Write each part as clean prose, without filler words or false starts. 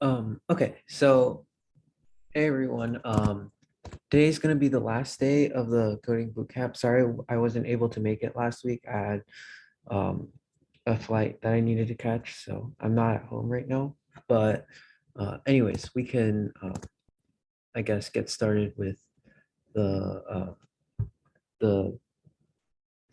Okay, so hey everyone. Today's gonna be the last day of the coding bootcamp. Sorry, I wasn't able to make it last week. I had um a flight that I needed to catch, so I'm not at home right now. But anyways, we can I guess get started with the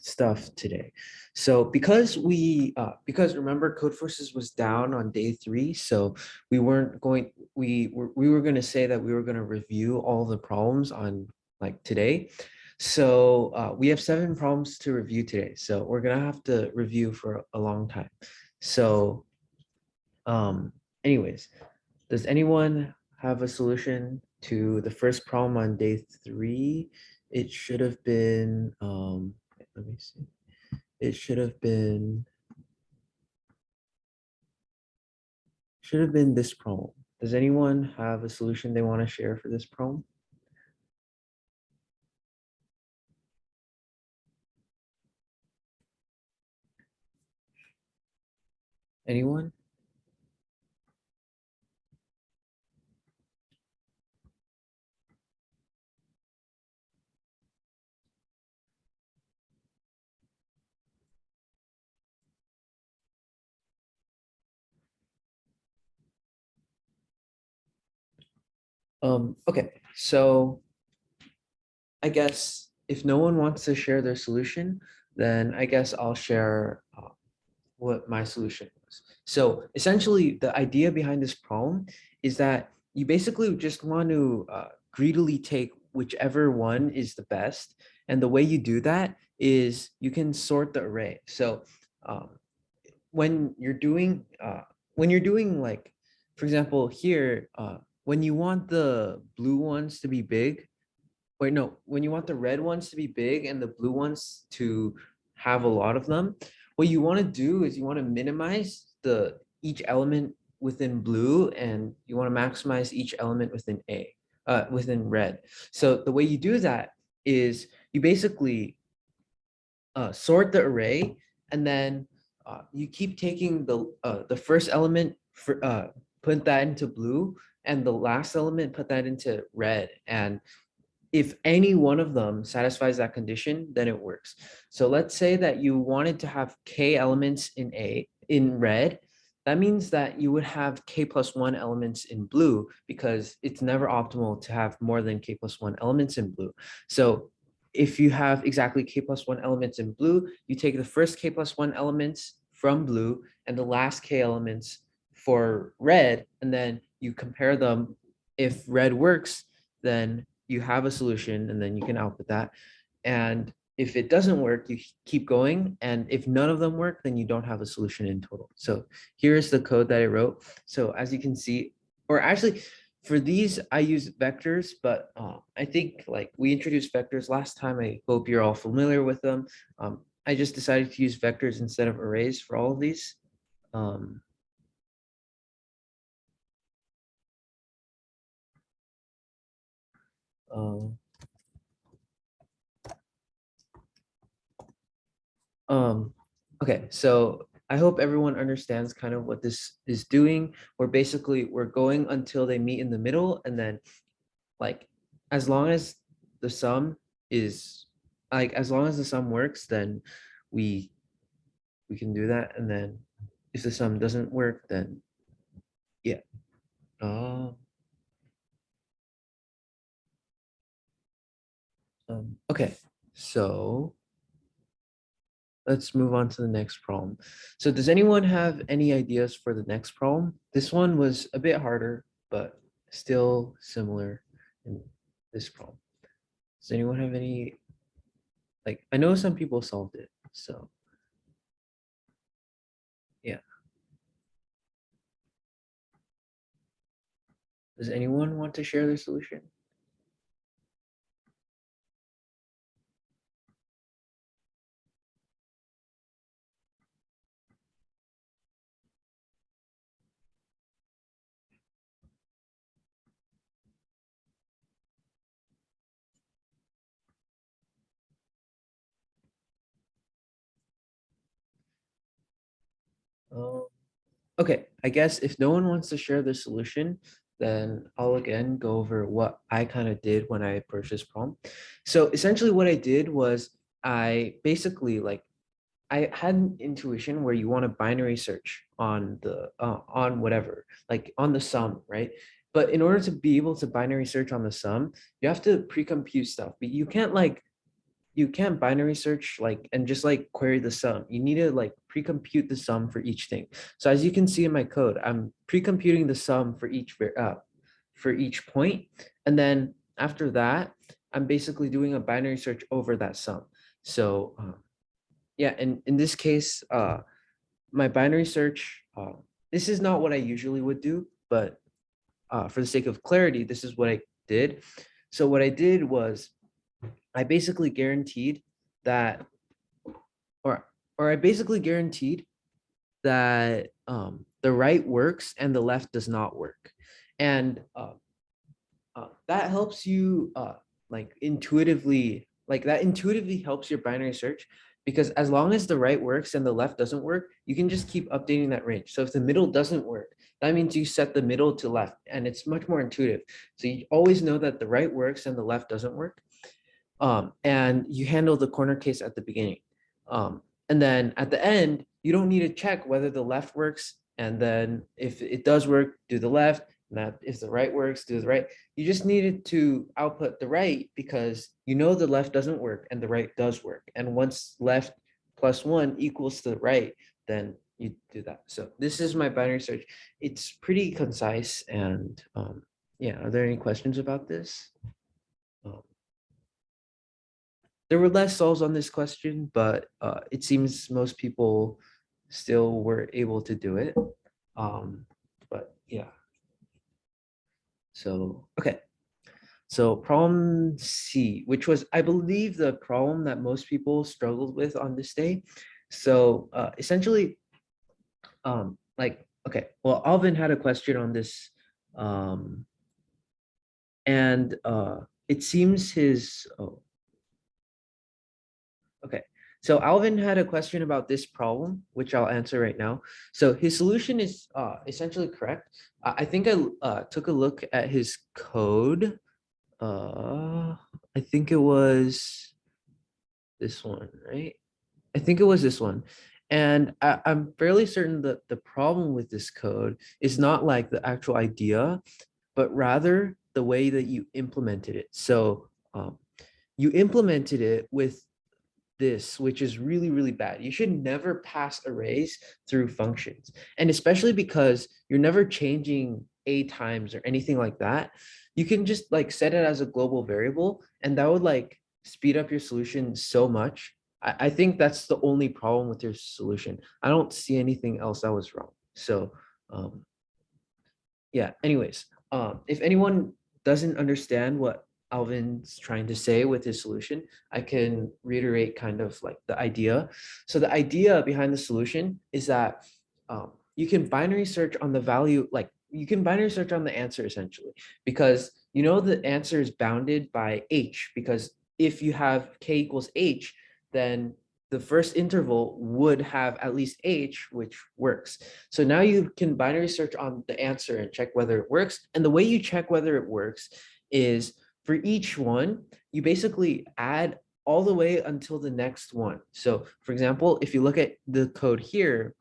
stuff today. So because remember Codeforces was down on day 3, so we were going to say that we were going to review all the problems on like today. So we have 7 problems to review today. So we're going to have to review for a long time. So um anyways, does anyone have a solution to the first problem on day 3? It should have been let me see. It should have been this problem. Does anyone have a solution they want to share for this problem? Anyone? Okay, so I guess if no one wants to share their solution, then I guess I'll share what my solution was. So essentially, the idea behind this problem is that you basically just want to greedily take whichever one is the best. And the way you do that is you can sort the array. So um, when you're doing like, for example, here, when you want the blue ones to be big, wait, no, when you want the red ones to be big and the blue ones to have a lot of them, what you want to do is you want to minimize the each element within blue and you want to maximize each element within red. So the way you do that is you basically sort the array, and then you keep taking the first element for put that into blue, and the last element put that into red, and if any one of them satisfies that condition, then it works. So let's say that you wanted to have k elements in red. That means that you would have k plus 1 elements in blue, because it's never optimal to have more than k plus 1 elements in blue. So if you have exactly k plus 1 elements in blue, you take the first k plus 1 elements from blue and the last k elements for red, and then you compare them. If red works, then you have a solution, and then you can output that. And if it doesn't work, you keep going. And if none of them work, then you don't have a solution in total. So here's the code that I wrote. So as you can see, or actually for these, I use vectors, but I think like we introduced vectors last time. I hope you're all familiar with them. I just decided to use vectors instead of arrays for all of these. Um, uh, Um, okay, so I hope everyone understands kind of what this is doing. We're going until they meet in the middle, and then like as long as the sum is as long as the sum works, then we we can do that. And then if the sum doesn't work, then yeah. Uh, okay, so let's move on to the next problem. So does anyone have any ideas for the next problem? This one was a bit harder, but still similar in this problem. Does anyone have any, like, I know some people solved it, so yeah. Does anyone want to share their solution? Um, Okay, I guess if no one wants to share the solution, then I'll again go over what I kind of did when I approached this problem. So essentially what I did was I basically like I had an intuition where you want to binary search on the on whatever, like on the sum, right? But in order to be able to binary search on the sum, you have to pre-compute stuff. But you can't binary search like and just like query the sum. You need to like pre-compute the sum for each thing. So as you can see in my code, I'm pre-computing the sum for each point, and then after that, I'm basically doing a binary search over that sum. So yeah, and in this case, my binary search, this is not what I usually would do, but for the sake of clarity, this is what I did. So what I did was I basically guaranteed that, or I basically guaranteed that the right works and the left does not work, and that helps you like intuitively, like that intuitively helps your binary search because as long as the right works and the left doesn't work, you can just keep updating that range. So if the middle doesn't work, that means you set the middle to left, and it's much more intuitive. So you always know that the right works and the left doesn't work. And you handle the corner case at the beginning. And then at the end, you don't need to check whether the left works. And then if it does work, do the left. And that if the right works, do the right. You just needed to output the right because you know the left doesn't work and the right does work. And once left plus one equals to the right, then you do that. So this is my binary search. It's pretty concise. And yeah, are there any questions about this? Um, there were less solves on this question, but it seems most people still were able to do it. But yeah, so okay. So problem C, which was, I believe, the problem that most people struggled with on this day. So essentially, like, okay, well, Alvin had a question on this, and it seems his, oh, okay. So Alvin had a question about this problem, which I'll answer right now. So his solution is essentially correct. I think I took a look at his code. I think it was this one, right? I think it was this one. And I'm fairly certain that the problem with this code is not like the actual idea, but rather the way that you implemented it. So you implemented it with this, which is really, really bad. You should never pass arrays through functions. And especially because you're never changing a times or anything like that, you can just like set it as a global variable, and that would like speed up your solution so much. I think that's the only problem with your solution. I don't see anything else that was wrong. So um, yeah, anyways, if anyone doesn't understand what Alvin's trying to say with his solution, I can reiterate kind of like the idea. So the idea behind the solution is that you can binary search on the value, like you can binary search on the answer essentially, because you know the answer is bounded by h, because if you have k equals h, then the first interval would have at least h, which works. So now you can binary search on the answer and check whether it works. And the way you check whether it works is for each one, you basically add all the way until the next one. So for example, if you look at the code here,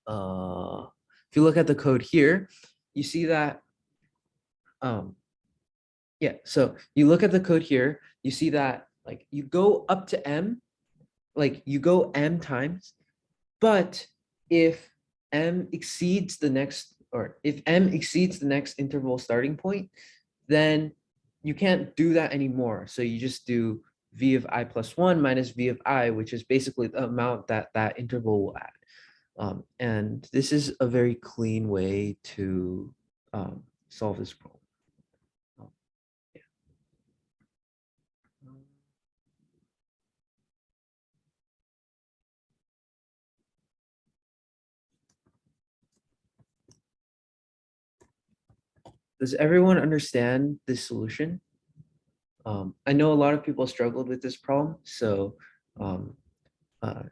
if you look at the code here, you see that, yeah, so you look at the code here, you see that like you go up to m, like you go m times, but if m exceeds the next, or if m exceeds the next interval starting point, then you can't do that anymore. So you just do v of I plus 1 minus v of I, which is basically the amount that that interval will add. And this is a very clean way to solve this problem. Yeah. Does everyone understand this solution? I know a lot of people struggled with this problem, so um, uh,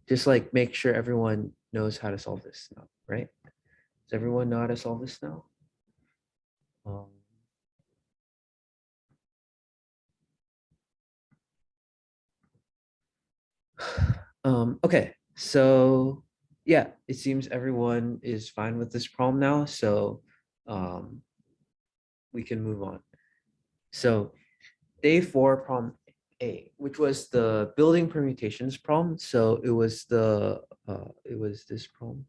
just like make sure everyone knows how to solve this, right? Does everyone know how to solve this now? Um, okay, so yeah, it seems everyone is fine with this problem now, so um, we can move on. So day 4 problem A, which was the building permutations problem. So it was this problem.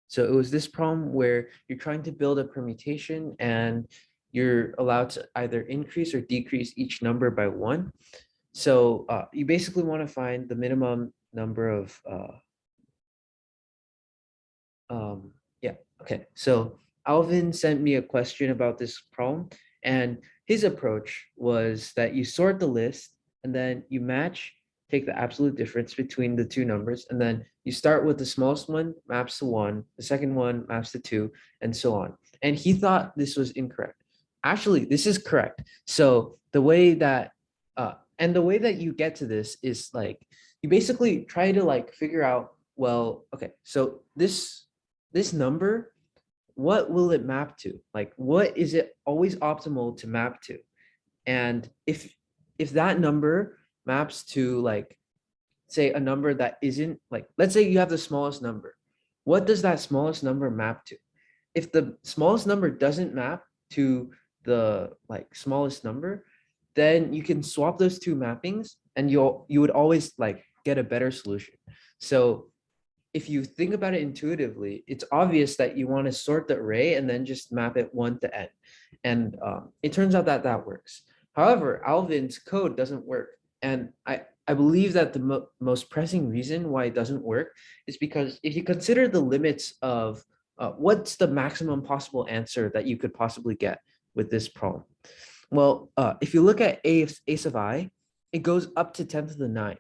So it was this problem where you're trying to build a permutation and you're allowed to either increase or decrease each number by 1. So you basically want to find the minimum number of yeah, okay. So Alvin sent me a question about this problem, and his approach was that you sort the list and then you match, take the absolute difference between the two numbers, and then you start with the smallest one maps to 1, the second one maps to 2, and so on. And he thought this was incorrect. Actually, this is correct. So the way that you get to this is like you basically try to like figure out, well, okay, so this number, what will it map to? Like, what is it always optimal to map to? And if that number maps to like, say a number that isn't like, let's say you have the smallest number, what does that smallest number map to? If the smallest number doesn't map to the like smallest number, then you can swap those two mappings and you would always like get a better solution. So if you think about it intuitively, it's obvious that you want to sort the array and then just map it 1 to n. And it turns out that that works. However, Alvin's code doesn't work. And I believe that the most pressing reason why it doesn't work is because if you consider the limits of what's the maximum possible answer that you could possibly get with this problem. Well, if you look at a sub I, it goes up to 10 to the 9.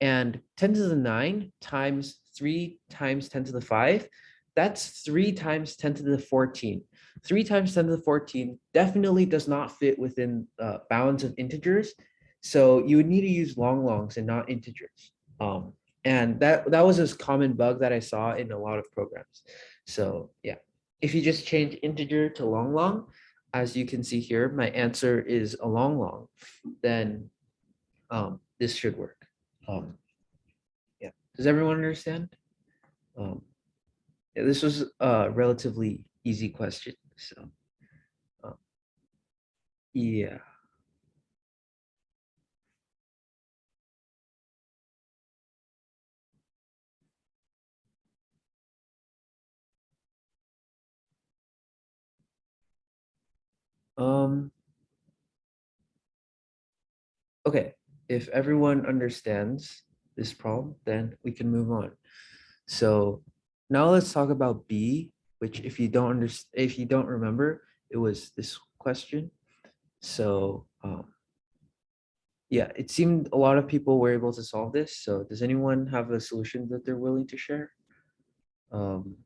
And 10 to the 9 times 3 times 10 to the 5, that's 3 times 10 to the 14. 3 times 10 to the 14 definitely does not fit within bounds of integers. So you would need to use long longs and not integers. And that was a common bug that I saw in a lot of programs. So yeah, if you just change integer to long long, as you can see here, my answer is a long long, then this should work. Yeah, does everyone understand? Um, yeah, this was a relatively easy question. So uh, yeah. Um, okay, if everyone understands this problem, then we can move on. So now let's talk about B, which if you don't remember, it was this question. So yeah, it seemed a lot of people were able to solve this. So does anyone have a solution that they're willing to share? Um,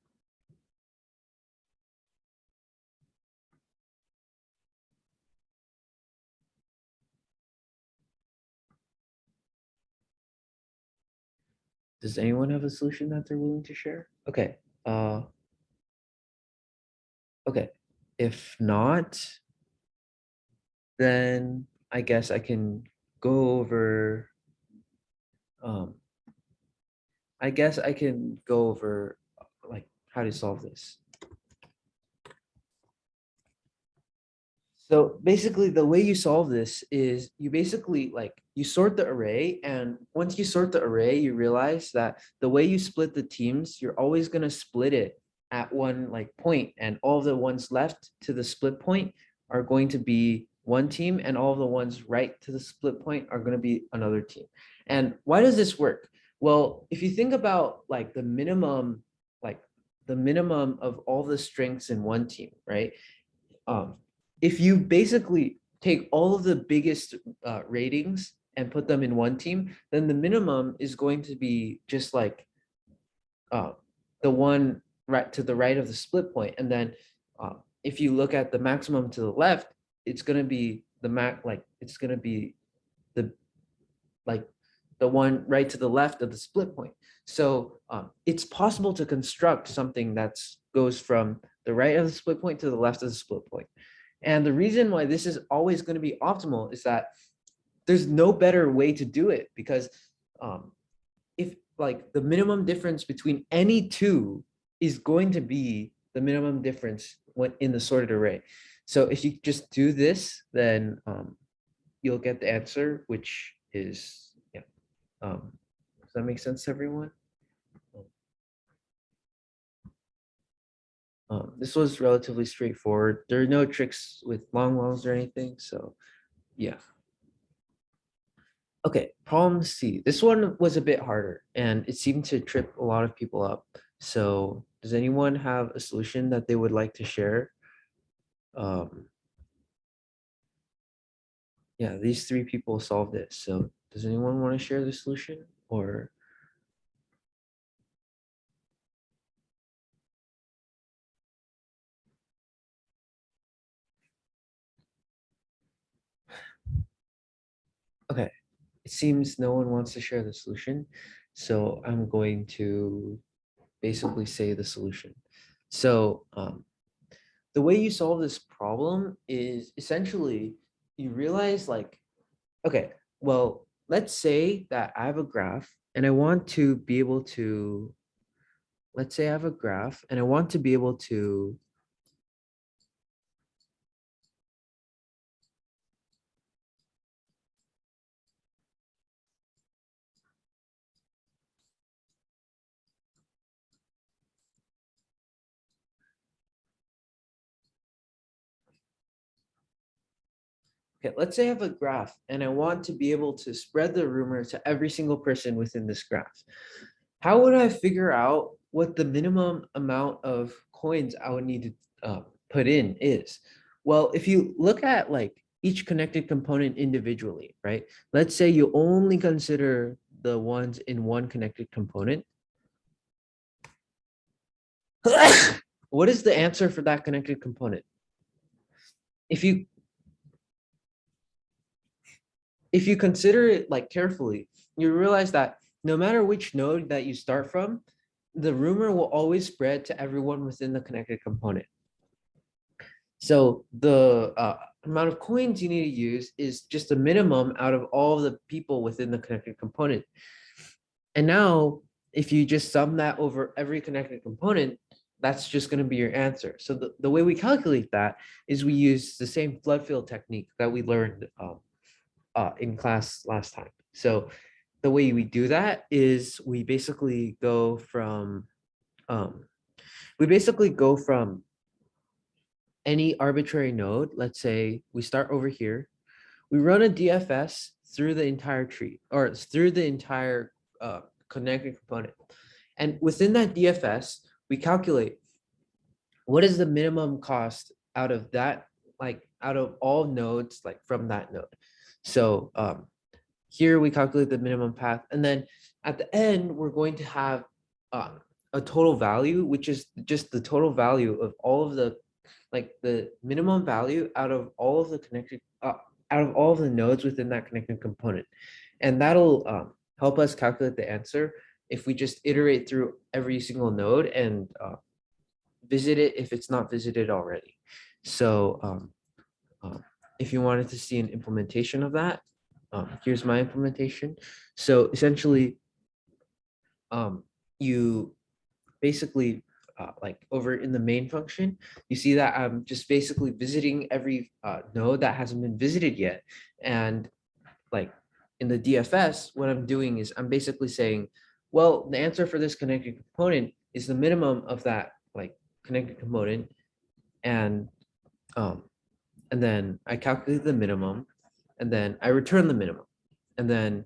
does anyone have a solution that they're willing to share? Okay. Okay. If not, then I guess I can go over um I guess I can go over like how to solve this. So basically the way you solve this is you basically like you sort the array, and once you sort the array, you realize that the way you split the teams, you're always going to split it at one like point, and all the ones left to the split point are going to be one team, and all the ones right to the split point are going to be another team. And why does this work? Well, if you think about like the minimum of all the strengths in one team, right? um, if you basically take all of the biggest ratings and put them in one team, then the minimum is going to be just like uh, the one right to the right of the split point. And then if you look at the maximum to the left, it's going to be the it's going to be the like the one right to the left of the split point. So it's possible to construct something that goes from the right of the split point to the left of the split point. And the reason why this is always going to be optimal is that there's no better way to do it, because if like the minimum difference between any two is going to be the minimum difference when in the sorted array. So if you just do this, then you'll get the answer, which is, yeah. Does that make sense to everyone? This was relatively straightforward. There are no tricks with long longs or anything, so yeah. Okay, problem C. This one was a bit harder and it seemed to trip a lot of people up. So does anyone have a solution that they would like to share? Yeah, these three people solved it. So does anyone want to share the solution or? Okay, it seems no one wants to share the solution. So I'm going to basically say the solution. So the way you solve this problem is essentially you realize like, okay, well, let's say that I have a graph and I want to be able to, let's say I have a graph and I want to be able to, okay, let's say I have a graph and I want to be able to spread the rumor to every single person within this graph. How would I figure out what the minimum amount of coins I would need to put in is? Well, if you look at like each connected component individually, right? Let's say you only consider the ones in one connected component. What is the answer for that connected component? If you consider it like carefully, you realize that no matter which node that you start from, the rumor will always spread to everyone within the connected component. So the amount of coins you need to use is just a minimum out of all of the people within the connected component. And now, if you just sum that over every connected component, that's just going to be your answer. So the way we calculate that is we use the same flood field technique that we learned in class last time. So the way we do that is we basically go from any arbitrary node. Let's say we start over here. We run a DFS through the entire tree or through the entire connected component. And within that DFS, we calculate what is the minimum cost out of that, like out of all nodes, like from that node. So here we calculate the minimum path. And then at the end, we're going to have a total value, which is just the total value of all of the, like the minimum value out of all of the connected, out of all of the nodes within that connected component. And that'll help us calculate the answer if we just iterate through every single node and visit it if it's not visited already. So if you wanted to see an implementation of that, here's my implementation. So essentially, you basically like over in the main function, you see that I'm just basically visiting every node that hasn't been visited yet. And like in the DFS, what I'm doing is I'm basically saying, well, the answer for this connected component is the minimum of that like connected component. And then I calculate the minimum and then I return the minimum. And then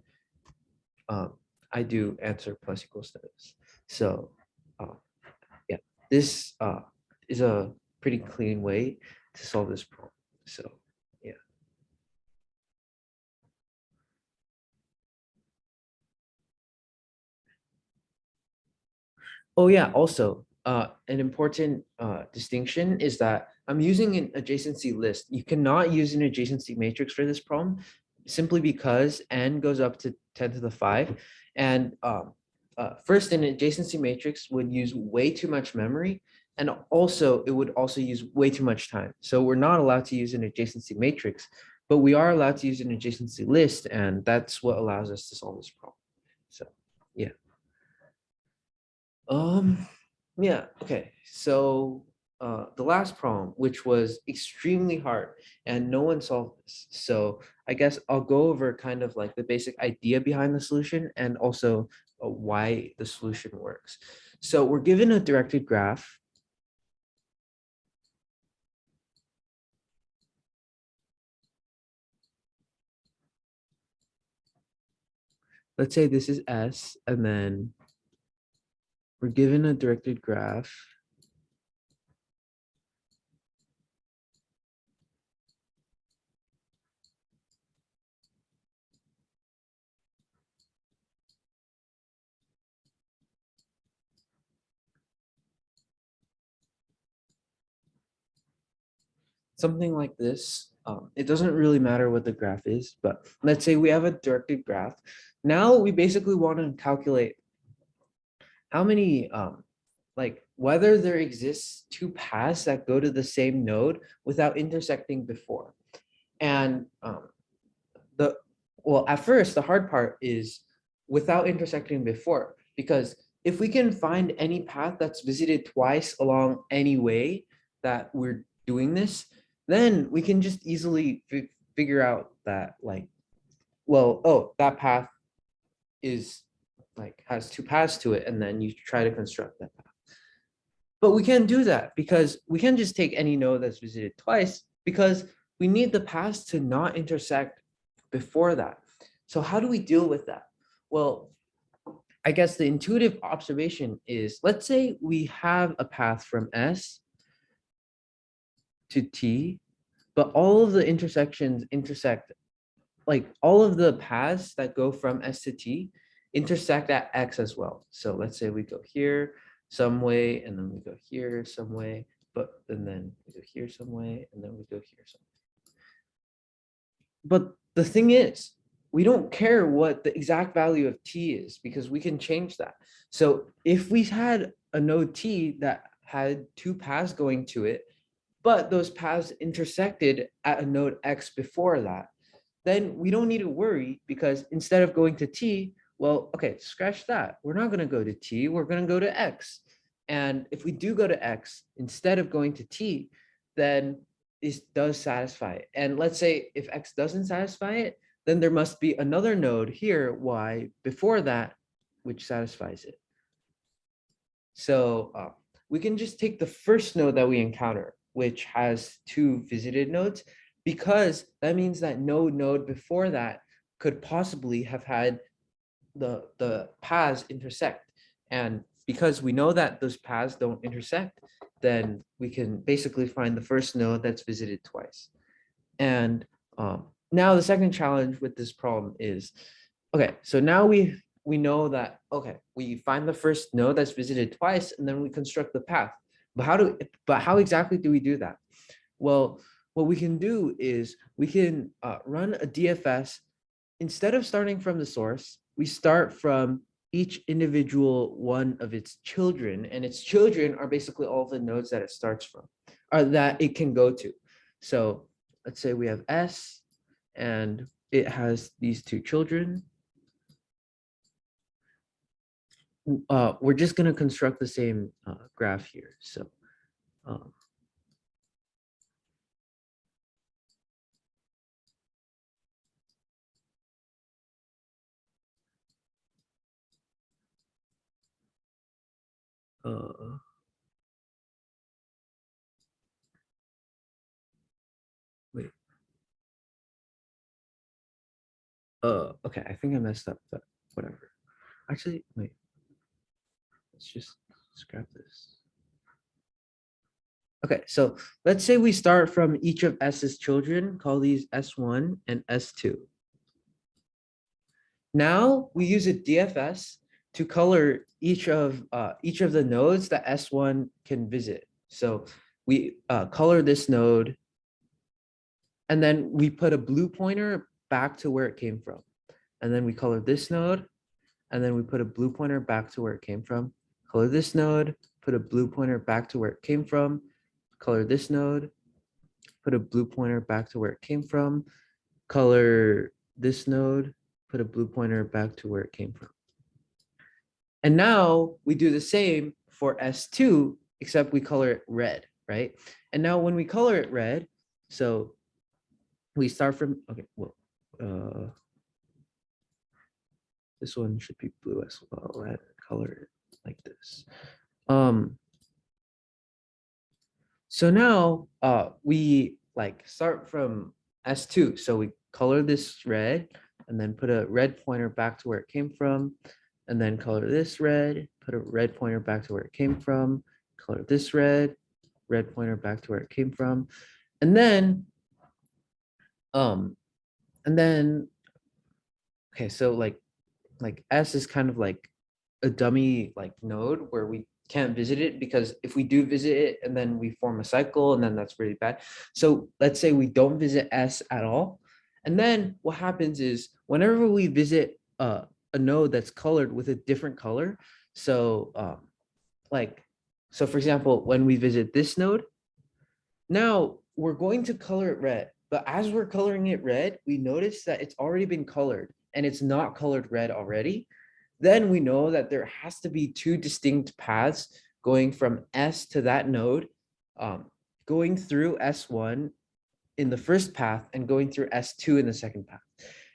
I do answer plus equals to this. So yeah, this is a pretty clean way to solve this problem. So yeah. Oh yeah, also an important distinction is that I'm using an adjacency list. You cannot use an adjacency matrix for this problem simply because n goes up to 10 to the 5. And first, an adjacency matrix would use way too much memory. And also, it would also use way too much time. So we're not allowed to use an adjacency matrix, but we are allowed to use an adjacency list. And that's what allows us to solve this problem. So, yeah. Um, yeah, okay. So the last problem, which was extremely hard and no one solved this. So I guess I'll go over kind of like the basic idea behind the solution and also why the solution works. So we're given a directed graph. Let's say this is S, and then we're given a directed graph. Something like this. It doesn't really matter what the graph is, but let's say we have a directed graph. Now we basically want to calculate how many, like whether there exists two paths that go to the same node without intersecting before. And the, well, at first, the hard part is without intersecting before, because if we can find any path that's visited twice along any way that we're doing this, then we can just easily figure out that like, well, oh, that path is like has two paths to it, and then you try to construct that path. But we can't do that because we can't just take any node that's visited twice, because we need the paths to not intersect before that. So how do we deal with that? Well, I guess the intuitive observation is, let's say we have a path from S to T, but all of the intersections intersect, like all of the paths that go from S to T intersect at X as well. So let's say we go here some way, and then we go here some way, and then we go here some way, and then we go here some way. But the thing is, we don't care what the exact value of T is because we can change that. So if we had a node T that had two paths going to it, but those paths intersected at a node X before that, then we don't need to worry, because instead of going to T, well, okay, scratch that. We're not going to go to T, we're going to go to X. And if we do go to X instead of going to T, then this does satisfy it. And let's say if X doesn't satisfy it, then there must be another node here, Y, before that, which satisfies it. So we can just take the first node that we encounter, which has two visited nodes, because that means that no node before that could possibly have had the paths intersect. And because we know that those paths don't intersect, then we can basically find the first node that's visited twice. And now the second challenge with this problem is, okay, so now we know that, okay, we find the first node that's visited twice, and then we construct the path. But how exactly do we do that? Well, what we can do is we can run a DFS. Instead of starting from the source, we start from each individual one of its children, and its children are basically all the nodes that it starts from, or that it can go to. So let's say we have S, and it has these two children. We're just going to construct the same graph here. So uh, wait, okay, I think I messed up, but whatever. Actually, wait, let's just scrap this. Okay, so let's say we start from each of S's children, call these S1 and S2. Now we use a DFS to color each of the nodes that S1 can visit. So we color this node, and then we put a blue pointer back to where it came from. And then we color this node, and then we put a blue pointer back to where it came from. Color this node, put a blue pointer back to where it came from. Color this node, put a blue pointer back to where it came from. Color this node, put a blue pointer back to where it came from. And now we do the same for S2, except we color it red, right? And now when we color it red, so we start from, okay, well, this one should be blue as well. Red color it like this. So now we like start from S2. So we color this red and then put a red pointer back to where it came from, and then color this red, put a red pointer back to where it came from, color this red pointer back to where it came from. And then okay, so like S is kind of like a dummy like node where we can't visit it, because if we do visit it and then we form a cycle, and then that's really bad. So let's say we don't visit S at all. And then what happens is whenever we visit a node that's colored with a different color, so so for example, when we visit this node, now we're going to color it red, but as we're coloring it red, we notice that it's already been colored and it's not colored red already. Then we know that there has to be two distinct paths going from S to that node, going through S1 in the first path and going through S2 in the second path.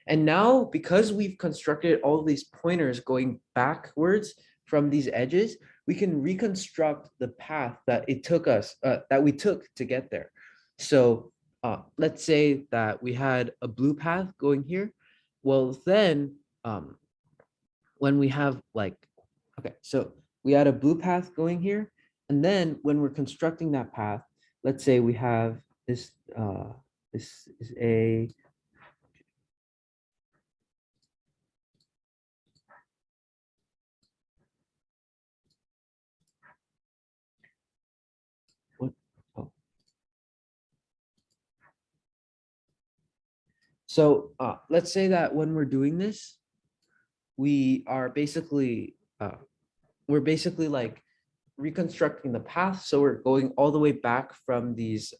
And now, because we've constructed all these pointers going backwards from these edges, we can reconstruct the path that it took us, that we took to get there. So let's say that we had a blue path going here. Well, then when we have like, okay, so we had a blue path going here. And then when we're constructing that path, let's say we have this, this is a, what? Oh. So let's say that when we're doing this, we are basically, we're basically like reconstructing the path. So we're going all the way back from these,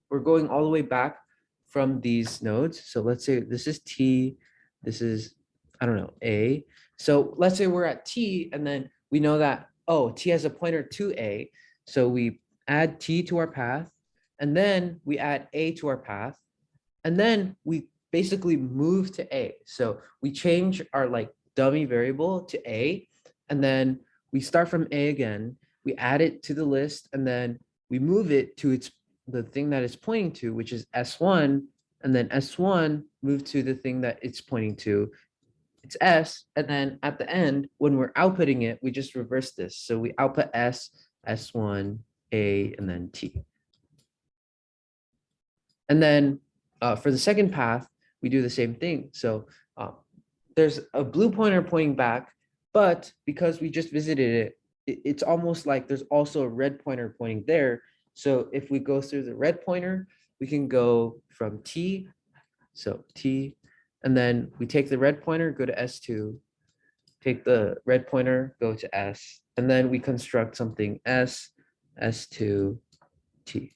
we're going all the way back from these nodes. So let's say this is T, this is, I don't know, A. So let's say we're at T, and then we know that, oh, T has a pointer to A. So we add T to our path, and then we add A to our path, and then we basically move to A. So we change our like dummy variable to A, and then we start from A again, we add it to the list, and then we move it to the thing that it's pointing to, which is S1, and then S1 move to the thing that it's pointing to, it's S, and then at the end, when we're outputting it, we just reverse this. So we output S, S1, A, and then T. And then for the second path, we do the same thing. So there's a blue pointer pointing back, but because we just visited it, it's almost like there's also a red pointer pointing there. So if we go through the red pointer, we can go from T, so T, and then we take the red pointer, go to S2, take the red pointer, go to S, and then we construct something S, S2, T.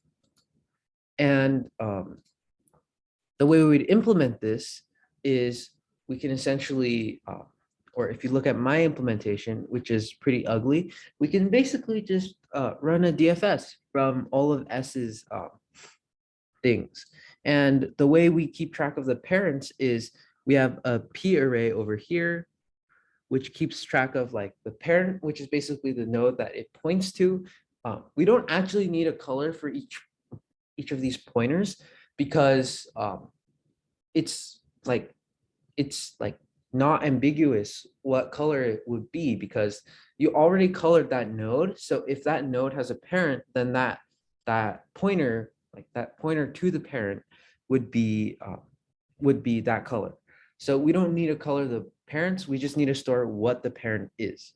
And the way we would implement this is we can essentially, or if you look at my implementation, which is pretty ugly, we can basically just run a DFS from all of S's things. And the way we keep track of the parents is we have a P array over here, which keeps track of like the parent, which is basically the node that it points to. We don't actually need a color for each of these pointers, because it's like not ambiguous what color it would be, because you already colored that node. So if that node has a parent, then that pointer, like that pointer to the parent, would be that color. So we don't need to color the parents, we just need to store what the parent is.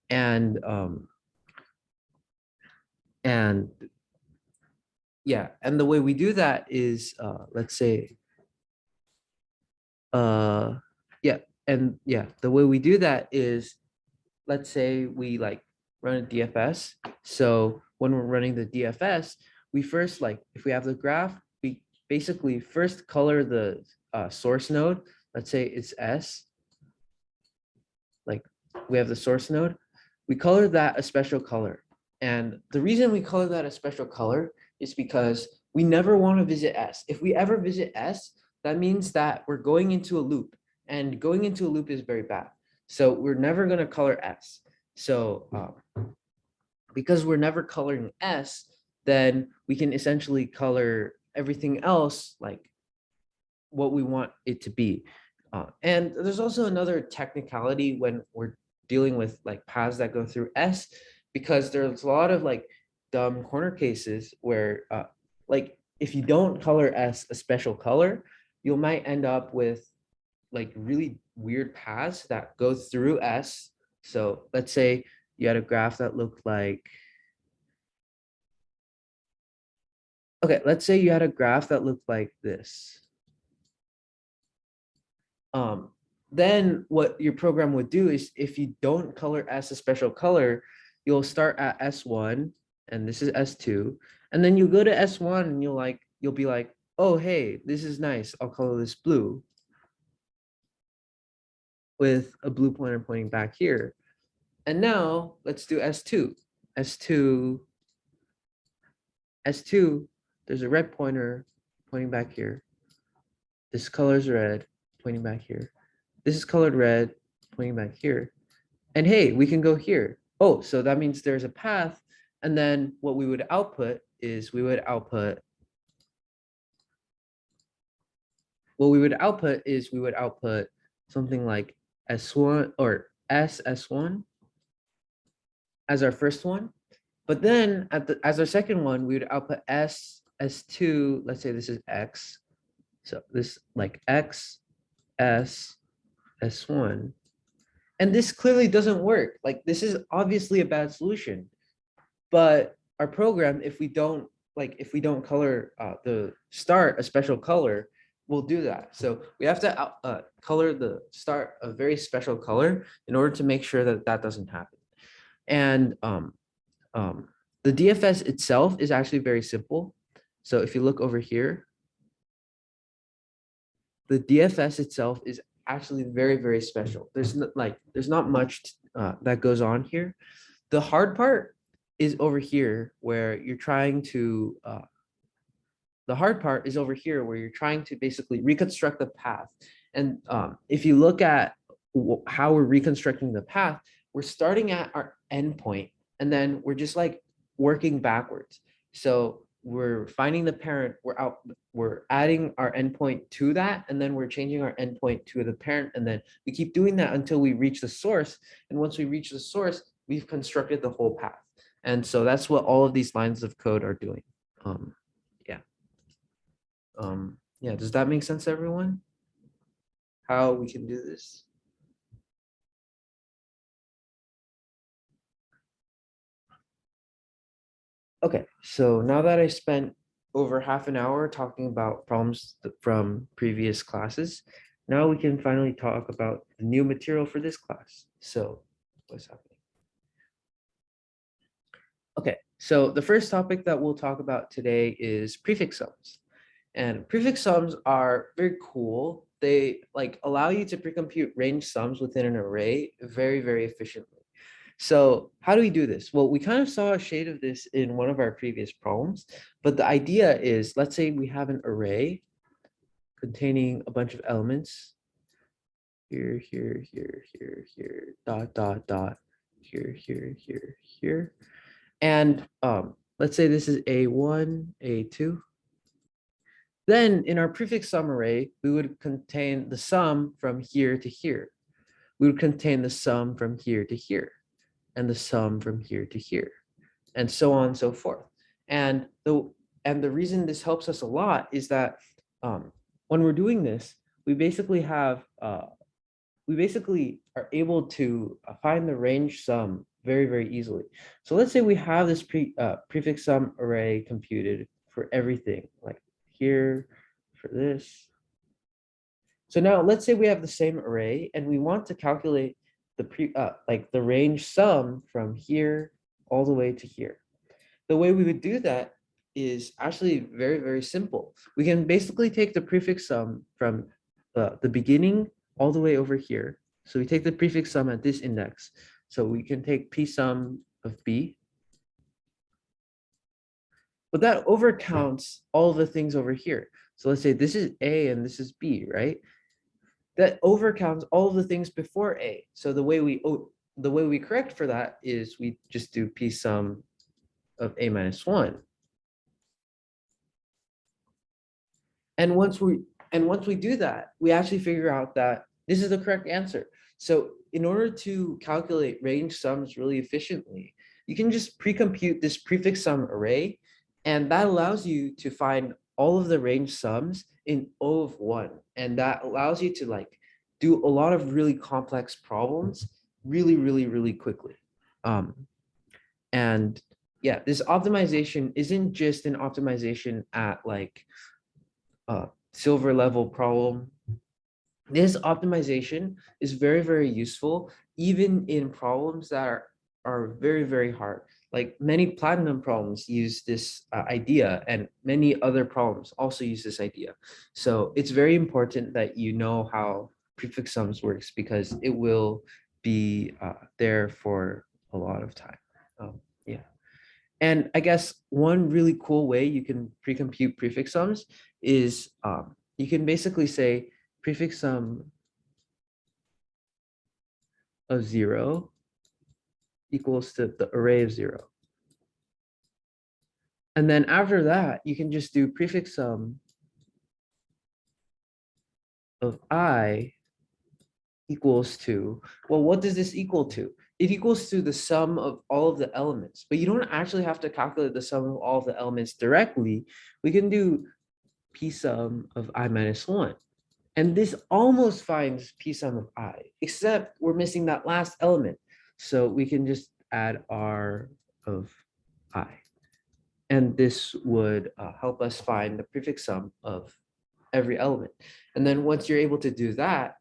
And yeah, and the way we do that is let's say Yeah, and yeah, the way we do that is, let's say we like run a DFS. So when we're running the DFS, we first, like, if we have the graph, we basically first color the source node. Let's say it's S, like we have the source node. We color that a special color. And the reason we color that a special color is because we never want to visit S. If we ever visit S, that means that we're going into a loop, and going into a loop is very bad. So we're never going to color S. So because we're never coloring S, then we can essentially color everything else like what we want it to be. And there's also another technicality when we're dealing with like paths that go through S, because there's a lot of like dumb corner cases where like if you don't color S a special color, you might end up with like really weird paths that go through S. So let's say you had a graph that looked like, okay, let's say you had a graph that looked like this. Um, then what your program would do is, if you don't color S a special color, you'll start at S1 and this is S2. And then you go to S1 and you'll be like, oh, hey, this is nice. I'll color this blue with a blue pointer pointing back here. And now let's do S2. S2, S2, there's a red pointer pointing back here. This color's red, pointing back here. This is colored red, pointing back here. And hey, we can go here. Oh, so that means there's a path. And then what we would output is we would output something like S1 or SS1 as our first one. But then as our second one, we would output S2. Let's say this is X. So this like X, S, S1. And this clearly doesn't work. Like, this is obviously a bad solution. But our program, if we don't color the start a special color, we'll do that. So we have to color the start a very special color in order to make sure that that doesn't happen. And the DFS itself is actually very simple. So if you look over here, the DFS itself is actually very, very special. There's not much that goes on here. The hard part is over here where you're trying to basically reconstruct the path. And if you look at how we're reconstructing the path, we're starting at our endpoint and then we're just like working backwards. So we're finding the parent, we're adding our endpoint to that, and then we're changing our endpoint to the parent, and then we keep doing that until we reach the source. And once we reach the source, we've constructed the whole path. And so that's what all of these lines of code are doing. Yeah. Yeah, does that make sense, everyone? How we can do this? Okay, so now that I spent over half an hour talking about problems from previous classes, now we can finally talk about the new material for this class. So what's happening? Okay, so the first topic that we'll talk about today is prefix sums. And prefix sums are very cool. They like allow you to pre-compute range sums within an array very, very efficiently. So how do we do this? Well, we kind of saw a shade of this in one of our previous problems, but the idea is, let's say we have an array containing a bunch of elements here, here, here, here, here, dot, dot, dot, here, here, here, here. And let's say this is A1, A2. Then in our prefix sum array, we would contain the sum from here to here. We would contain the sum from here to here, and the sum from here to here, and so on and so forth. And the reason this helps us a lot is that when we're doing this, we basically are able to find the range sum very, very easily. So let's say we have this prefix sum array computed for everything, like here for this. So now let's say we have the same array and we want to calculate like the range sum from here all the way to here. The way we would do that is actually very, very simple. We can basically take the prefix sum from the beginning all the way over here. So we take the prefix sum at this index. So we can take p sum of b, but that overcounts all the things over here. So let's say this is a and this is b, right? That overcounts all of the things before a. So the way we correct for that is we just do p sum of a minus 1. And once we do that, we actually figure out that this is the correct answer. So in order to calculate range sums really efficiently, you can just pre-compute this prefix sum array, and that allows you to find all of the range sums in O of 1. And that allows you to like do a lot of really complex problems really, really, really quickly. And yeah, this optimization isn't just an optimization at like silver level problem. This optimization is very, very useful, even in problems that are very, very hard. Like many platinum problems use this idea, and many other problems also use this idea. So it's very important that you know how prefix sums works, because it will be there for a lot of time. Yeah. And I guess one really cool way you can pre-compute prefix sums is you can basically say prefix sum of 0 equals to the array of 0. And then after that, you can just do prefix sum of I equals to, well, what does this equal to? It equals to the sum of all of the elements, but you don't actually have to calculate the sum of all of the elements directly. We can do p sum of I minus 1. And this almost finds p sum of I, except we're missing that last element. So we can just add r of I. And this would help us find the prefix sum of every element. And then once you're able to do that,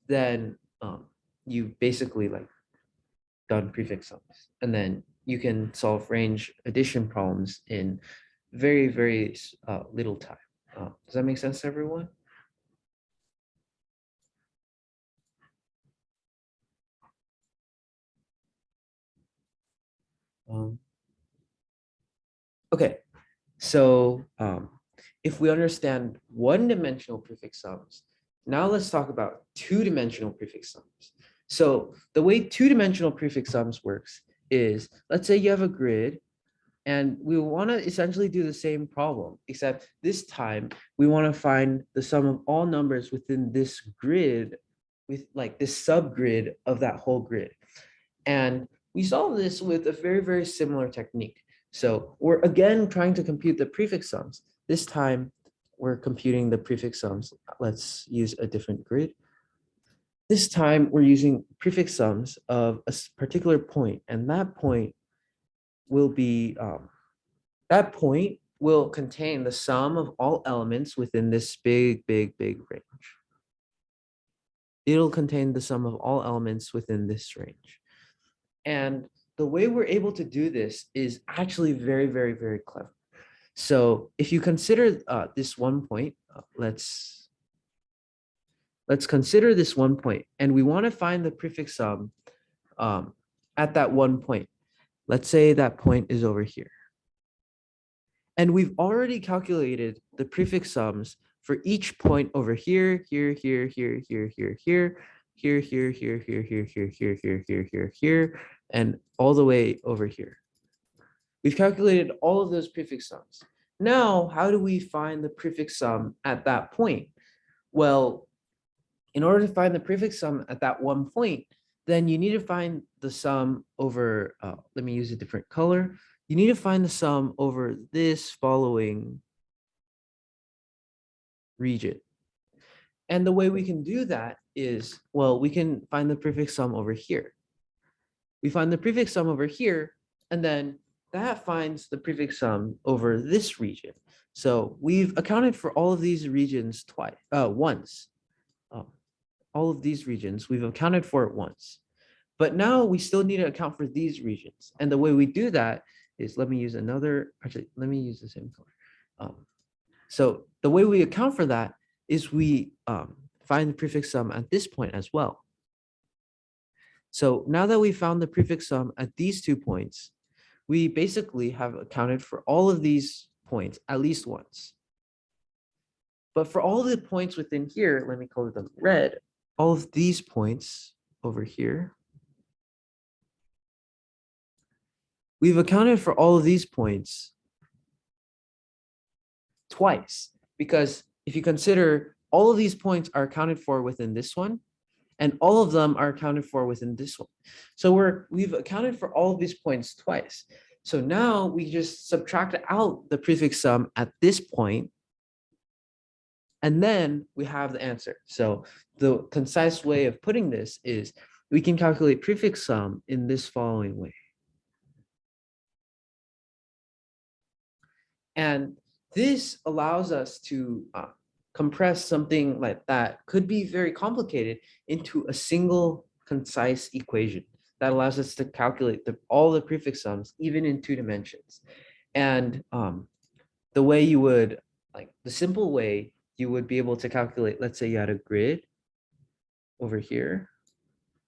then you basically like done prefix sums. And then you can solve range addition problems in very, very little time. Does that make sense to everyone? Okay, so if we understand one-dimensional prefix sums, now let's talk about two-dimensional prefix sums. So the way two-dimensional prefix sums works is, let's say you have a grid, and we want to essentially do the same problem, except this time we want to find the sum of all numbers within this grid, with like this subgrid of that whole grid. And we solve this with a very, very similar technique. So we're again trying to compute the prefix sums. This time we're computing the prefix sums. Let's use a different grid. This time we're using prefix sums of a particular point, and that point will be, that point will contain the sum of all elements within this big, big, big range. It'll contain the sum of all elements within this range. And the way we're able to do this is actually very, very, very clever. So if you consider this one point, let's consider this one point, and we want to find the prefix sum at that one point. Let's say that point is over here. And we've already calculated the prefix sums for each point over here, here, here, here, here, here, here, here, here, here, here, here, here, here, here, here, here, here, and all the way over here. We've calculated all of those prefix sums. Now, how do we find the prefix sum at that point? Well, in order to find the prefix sum at that one point, then you need to find the sum over, let me use a different color. You need to find the sum over this following region. And the way we can do that is, well, we can find the prefix sum over here. We find the prefix sum over here, and then that finds the prefix sum over this region. So we've accounted for all of these regions once. all of these regions, we've accounted for it once. But now we still need to account for these regions. And the way we do that is, let me use let me use the same color. So the way we account for that is we find the prefix sum at this point as well. So now that we found the prefix sum at these 2 points, we basically have accounted for all of these points at least once. But for all the points within here, let me color them red, all of these points over here, we've accounted for all of these points twice, because if you consider all of these points are accounted for within this one, and all of them are accounted for within this one. So we've accounted for all of these points twice. So now we just subtract out the prefix sum at this point, and then we have the answer. So the concise way of putting this is we can calculate prefix sum in this following way. And this allows us to compress something like that could be very complicated into a single concise equation that allows us to calculate all the prefix sums even in 2 dimensions. And the way you would, like the simple way you would be able to calculate, let's say you had a grid over here,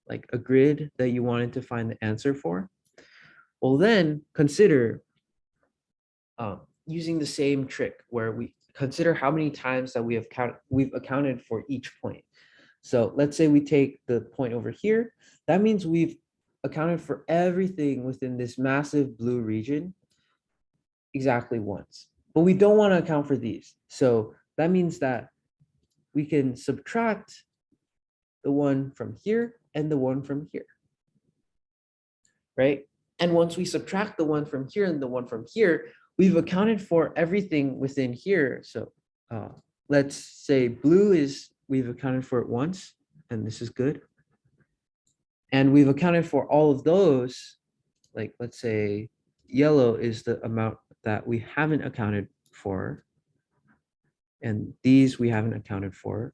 like a grid that you wanted to find the answer for. Well, then consider using the same trick where we consider how many times that we've accounted for each point. So let's say we take the point over here. That means we've accounted for everything within this massive blue region exactly once. But we don't want to account for these. So that means that we can subtract the one from here and the one from here, right? And once we subtract the one from here and the one from here, we've accounted for everything within here. So let's say blue is, we've accounted for it once, and this is good. And we've accounted for all of those, like let's say yellow is the amount that we haven't accounted for. And these we haven't accounted for.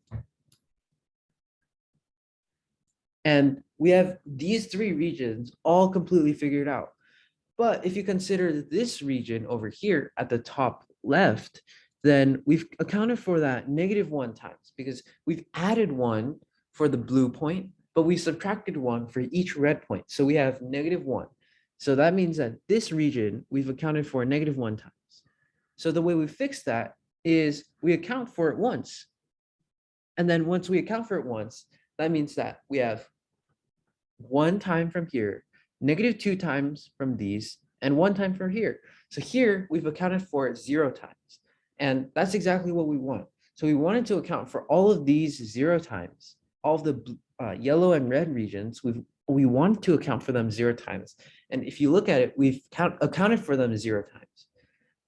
And we have these 3 regions all completely figured out. But if you consider this region over here at the top left, then we've accounted for that -1 times, because we've added 1 for the blue point, but we subtracted 1 for each red point. So we have -1. So that means that this region we've accounted for -1 times. So the way we fix that is we account for it once. And then once we account for it once, that means that we have 1 time from here, -2 times from these, and 1 time from here. So here we've accounted for it 0 times. And that's exactly what we want. So we wanted to account for all of these 0 times, all of the yellow and red regions. We want to account for them 0 times. And if you look at it, we've accounted for them 0 times.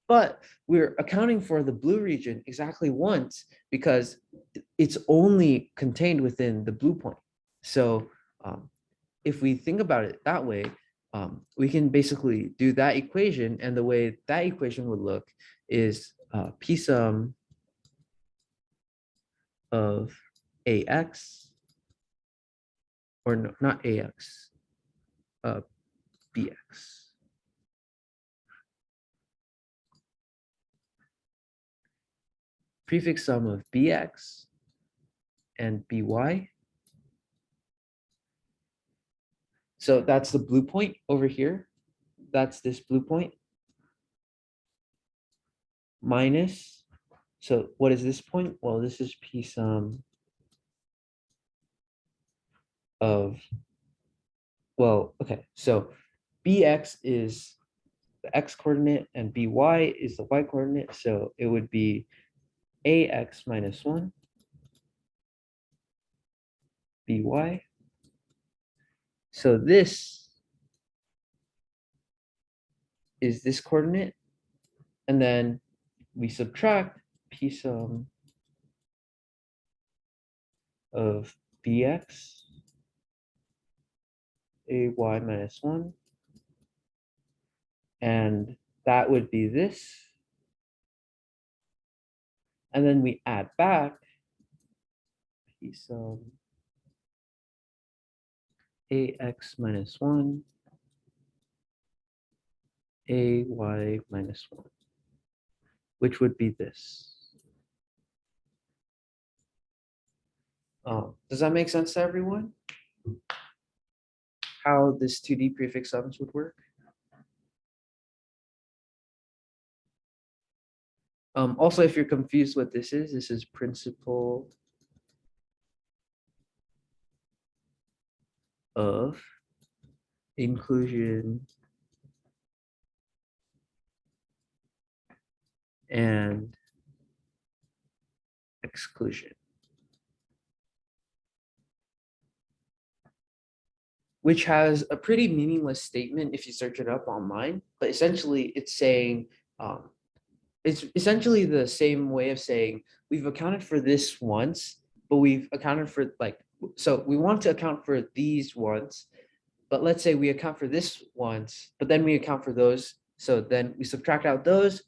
But we're accounting for the blue region exactly once because it's only contained within the blue point. So if we think about it that way, we can basically do that equation, and the way that equation would look is P sum of AX, or no, not AX, BX. Prefix sum of BX and BY. So that's the blue point over here. That's this blue point. Minus, so what is this point? Well, this is P sum of, well, okay, so BX is the X coordinate and BY is the Y coordinate. So it would be AX minus 1 BY. So this is this coordinate, and then we subtract P sum of BX AY minus 1, and that would be this. And then we add back P sum ax minus 1, ay minus 1, which would be this. Does that make sense to everyone? How this 2D prefix sums would work? Also, if you're confused what this is principle of inclusion and exclusion, which has a pretty meaningless statement if you search it up online, but essentially it's saying, it's essentially the same way of saying we've accounted for this once, but we've accounted for like, so we want to account for these once, but let's say we account for this once, but then we account for those. So then we subtract out those,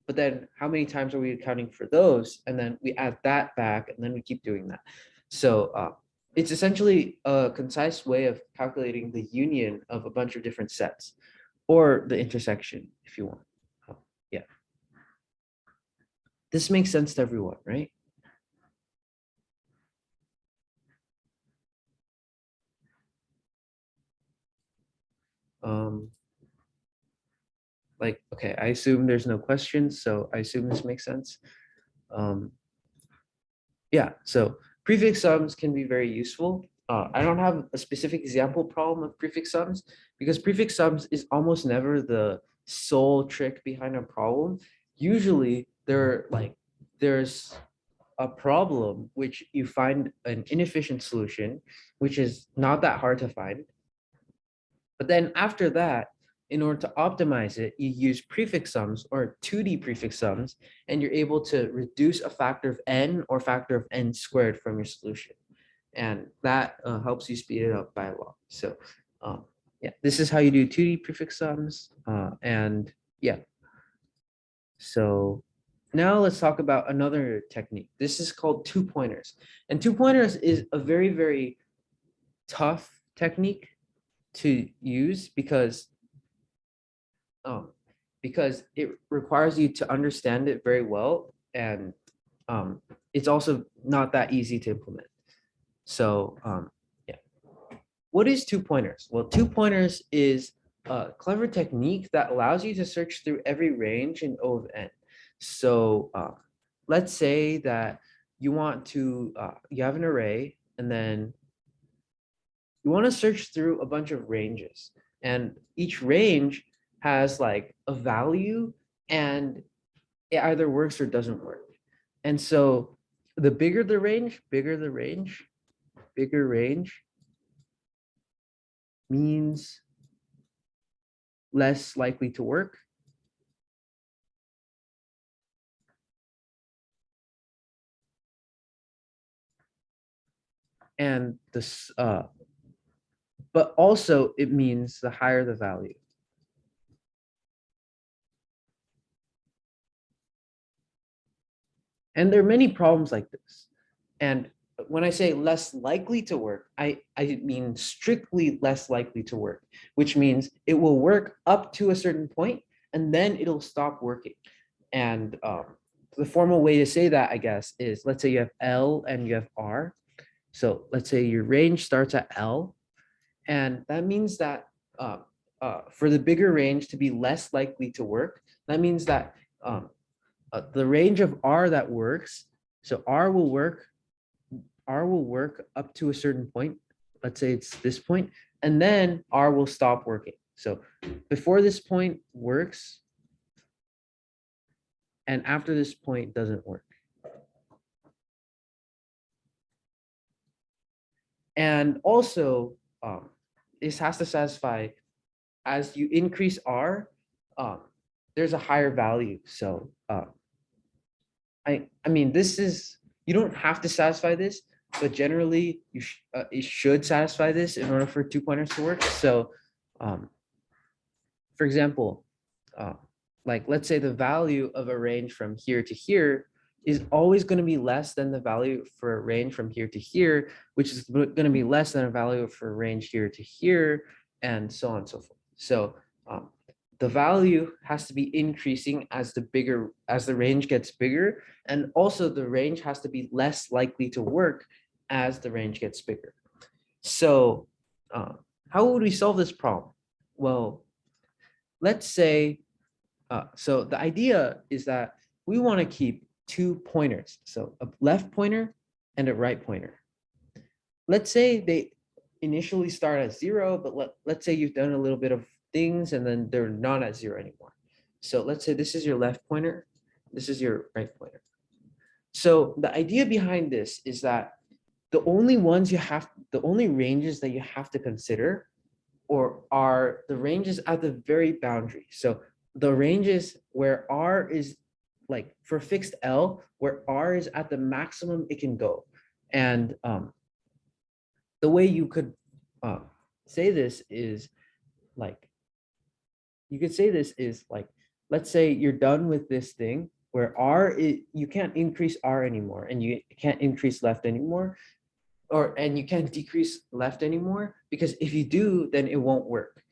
but then how many times are we accounting for those? And then we add that back, and then we keep doing that. So it's essentially a concise way of calculating the union of a bunch of different sets, or the intersection, if you want. Yeah. This makes sense to everyone, right? Like, okay, I assume there's no questions, so I assume this makes sense. Yeah, so prefix sums can be very useful. I don't have a specific example problem of prefix sums because prefix sums is almost never the sole trick behind a problem. Usually there's a problem which you find an inefficient solution, which is not that hard to find. But then after that, in order to optimize it, you use prefix sums or 2D prefix sums, and you're able to reduce a factor of n or factor of n squared from your solution. And that helps you speed it up by a lot. So yeah, this is how you do 2D prefix sums. And yeah, so now let's talk about another technique. This is called two pointers. And two pointers is a very, very tough technique to use because it requires you to understand it very well, and it's also not that easy to implement. So yeah, what is two pointers? Well, two pointers is a clever technique that allows you to search through every range in O of n. So let's say that you want to you have an array, and then you want to search through a bunch of ranges, and each range has like a value, and it either works or doesn't work. And so the bigger the range, bigger range means less likely to work. And this, but also it means the higher the value. And there are many problems like this. And when I say less likely to work, I mean strictly less likely to work, which means it will work up to a certain point and then it'll stop working. And the formal way to say that, I guess, is let's say you have L and you have R. So let's say your range starts at L, and that means that for the bigger range to be less likely to work, that means that the range of R that works, so R will work up to a certain point. Let's say it's this point, and then R will stop working. So before this point works, and after this point doesn't work. And also, this has to satisfy as you increase R, there's a higher value. So I mean, this is, you don't have to satisfy this, but generally it should satisfy this in order for two pointers to work. So for example, like let's say the value of a range from here to here is always going to be less than the value for a range from here to here, which is going to be less than a value for a range here to here, and so on and so forth. So the value has to be increasing as the range gets bigger, and also the range has to be less likely to work as the range gets bigger. So how would we solve this problem? Well, let's say, so the idea is that we want to keep 2 pointers, so a left pointer and a right pointer. Let's say they initially start at 0, but let's say you've done a little bit of things and then they're not at 0 anymore. So let's say this is your left pointer, this is your right pointer. So the idea behind this is that the only ranges that you have to consider or are the ranges at the very boundary. So the ranges where R is like for fixed L, where R is at the maximum it can go. And the way you could say this is like, let's say you're done with this thing where you can't increase R anymore and you can't increase left anymore, and you can't decrease left anymore, because if you do, then it won't work.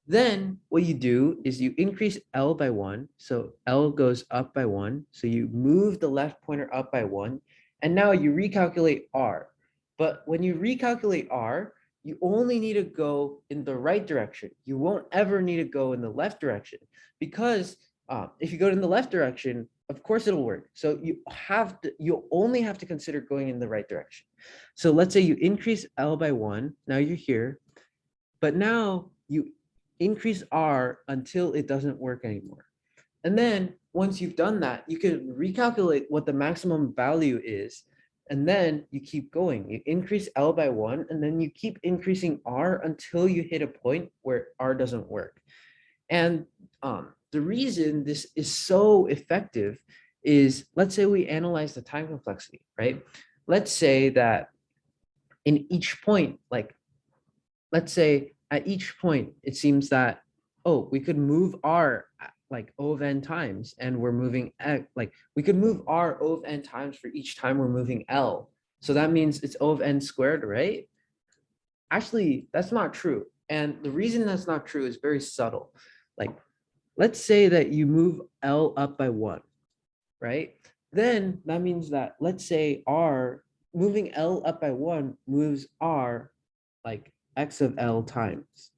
Then what you do is you increase L by 1. So L goes up by 1. So you move the left pointer up by 1. And now you recalculate R. But when you recalculate R, you only need to go in the right direction. You won't ever need to go in the left direction, because if you go in the left direction, of course it'll work. So you only have to consider going in the right direction. So let's say you increase L by 1. Now you're here, but now you increase R until it doesn't work anymore. And then once you've done that, you can recalculate what the maximum value is. And then you keep going. You increase L by 1, and then you keep increasing R until you hit a point where R doesn't work. And the reason this is so effective is, let's say we analyze the time complexity, right? Let's say that in each point, let's say at each point, it seems that, oh, we could move R like O of n times, and we're moving we could move R O of n times for each time we're moving L. So that means it's O of n squared, right? Actually, that's not true. And the reason that's not true is very subtle. Like, let's say that you move L up by 1, right? Then that means that, let's say moving L up by 1 moves R like x of L times.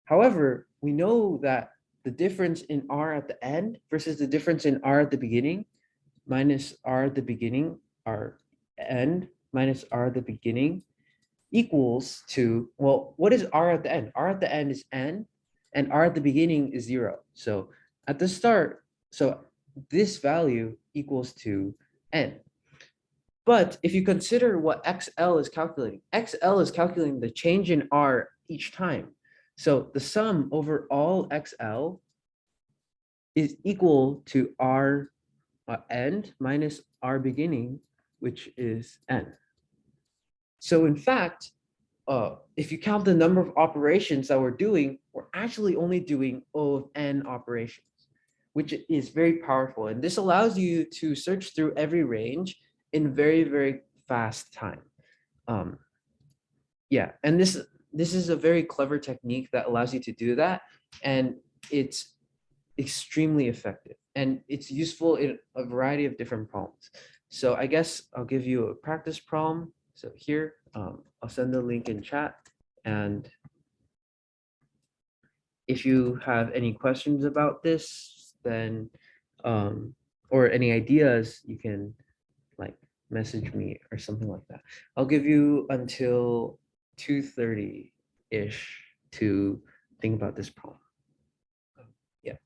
However, we know that the difference in R at the end versus the difference in R at the beginning minus R at the beginning, R end minus R at the beginning, equals to, well, what is R at the end? R at the end is n, and R at the beginning is 0. So at the start, so this value equals to n. But if you consider what XL is calculating the change in R each time. So the sum over all XL is equal to R end minus R beginning, which is n. So in fact, if you count the number of operations that we're doing, we're actually only doing O of n operations, which is very powerful. And this allows you to search through every range in very, very fast time. Yeah, and this is a very clever technique that allows you to do that. And it's extremely effective. And it's useful in a variety of different problems. So I guess I'll give you a practice problem. So here, I'll send the link in chat. And if you have any questions about this, then, or any ideas, you can like message me or something like that. I'll give you until 2:30-ish to think about this problem. Yeah.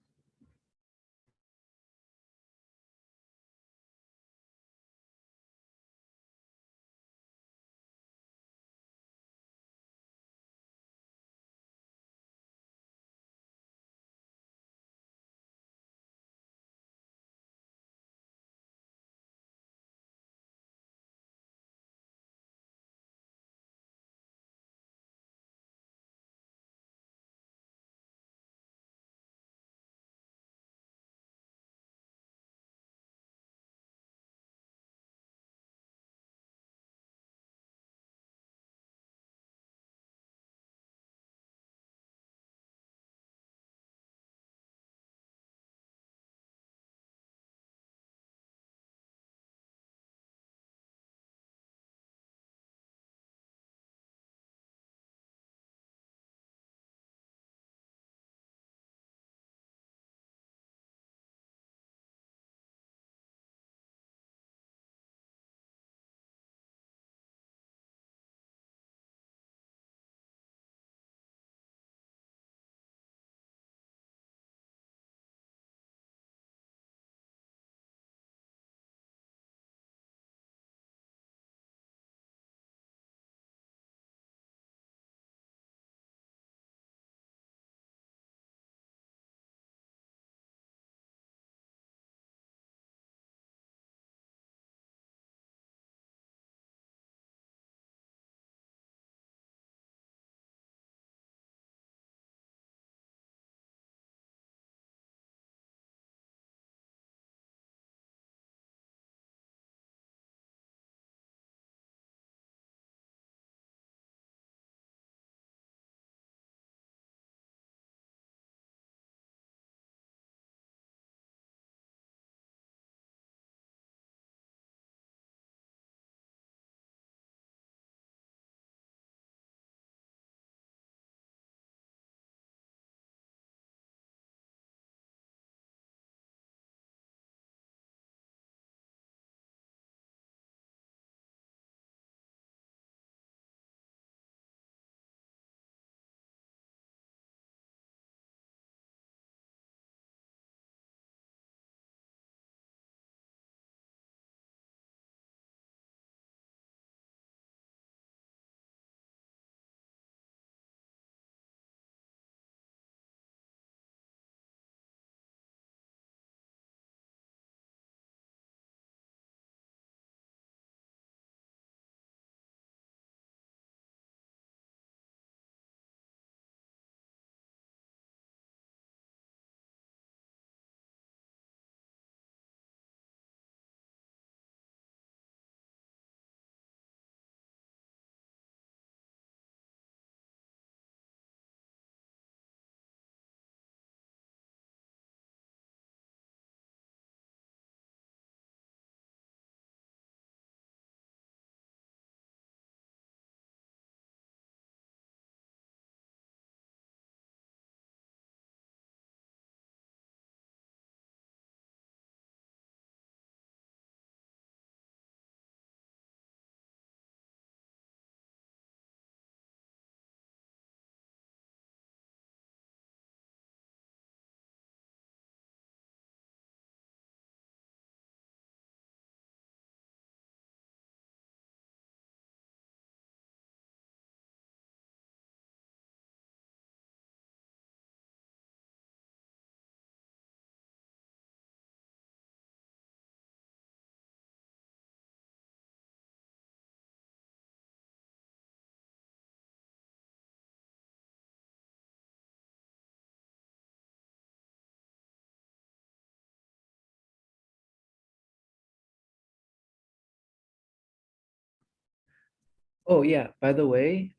Oh yeah, by the way,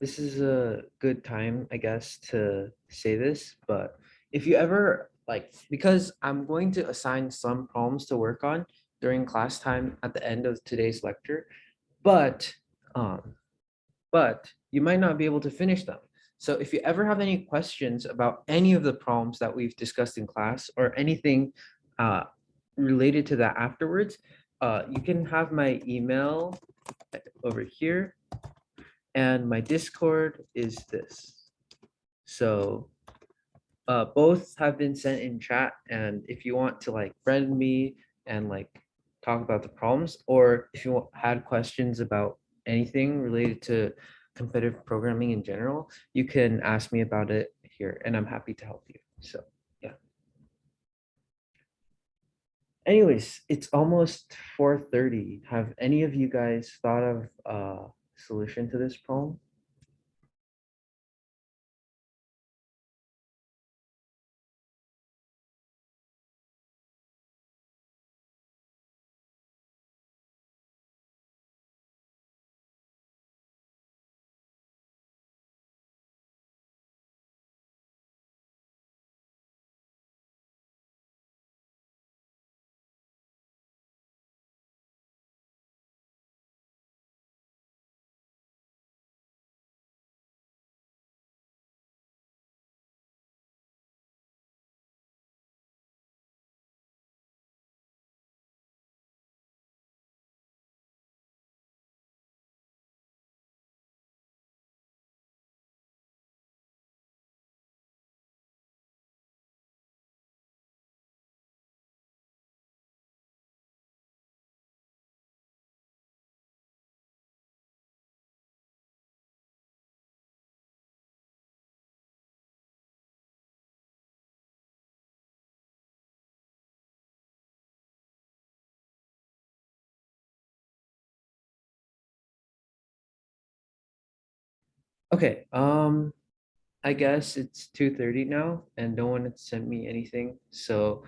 this is a good time, I guess, to say this, but if you ever like, because I'm going to assign some problems to work on during class time at the end of today's lecture, but um, but you might not be able to finish them. So if you ever have any questions about any of the problems that we've discussed in class or anything uh, related to that afterwards, you can have my email over here, and my Discord is this. So both have been sent in chat, and if you want to like friend me and like talk about the problems, or if you had questions about anything related to competitive programming in general, you can ask me about it here, and I'm happy to help you. So yeah. Anyways, it's almost 4:30. Have any of you guys thought of a solution to this problem? Okay, I guess it's 2:30 now and no one had sent me anything. So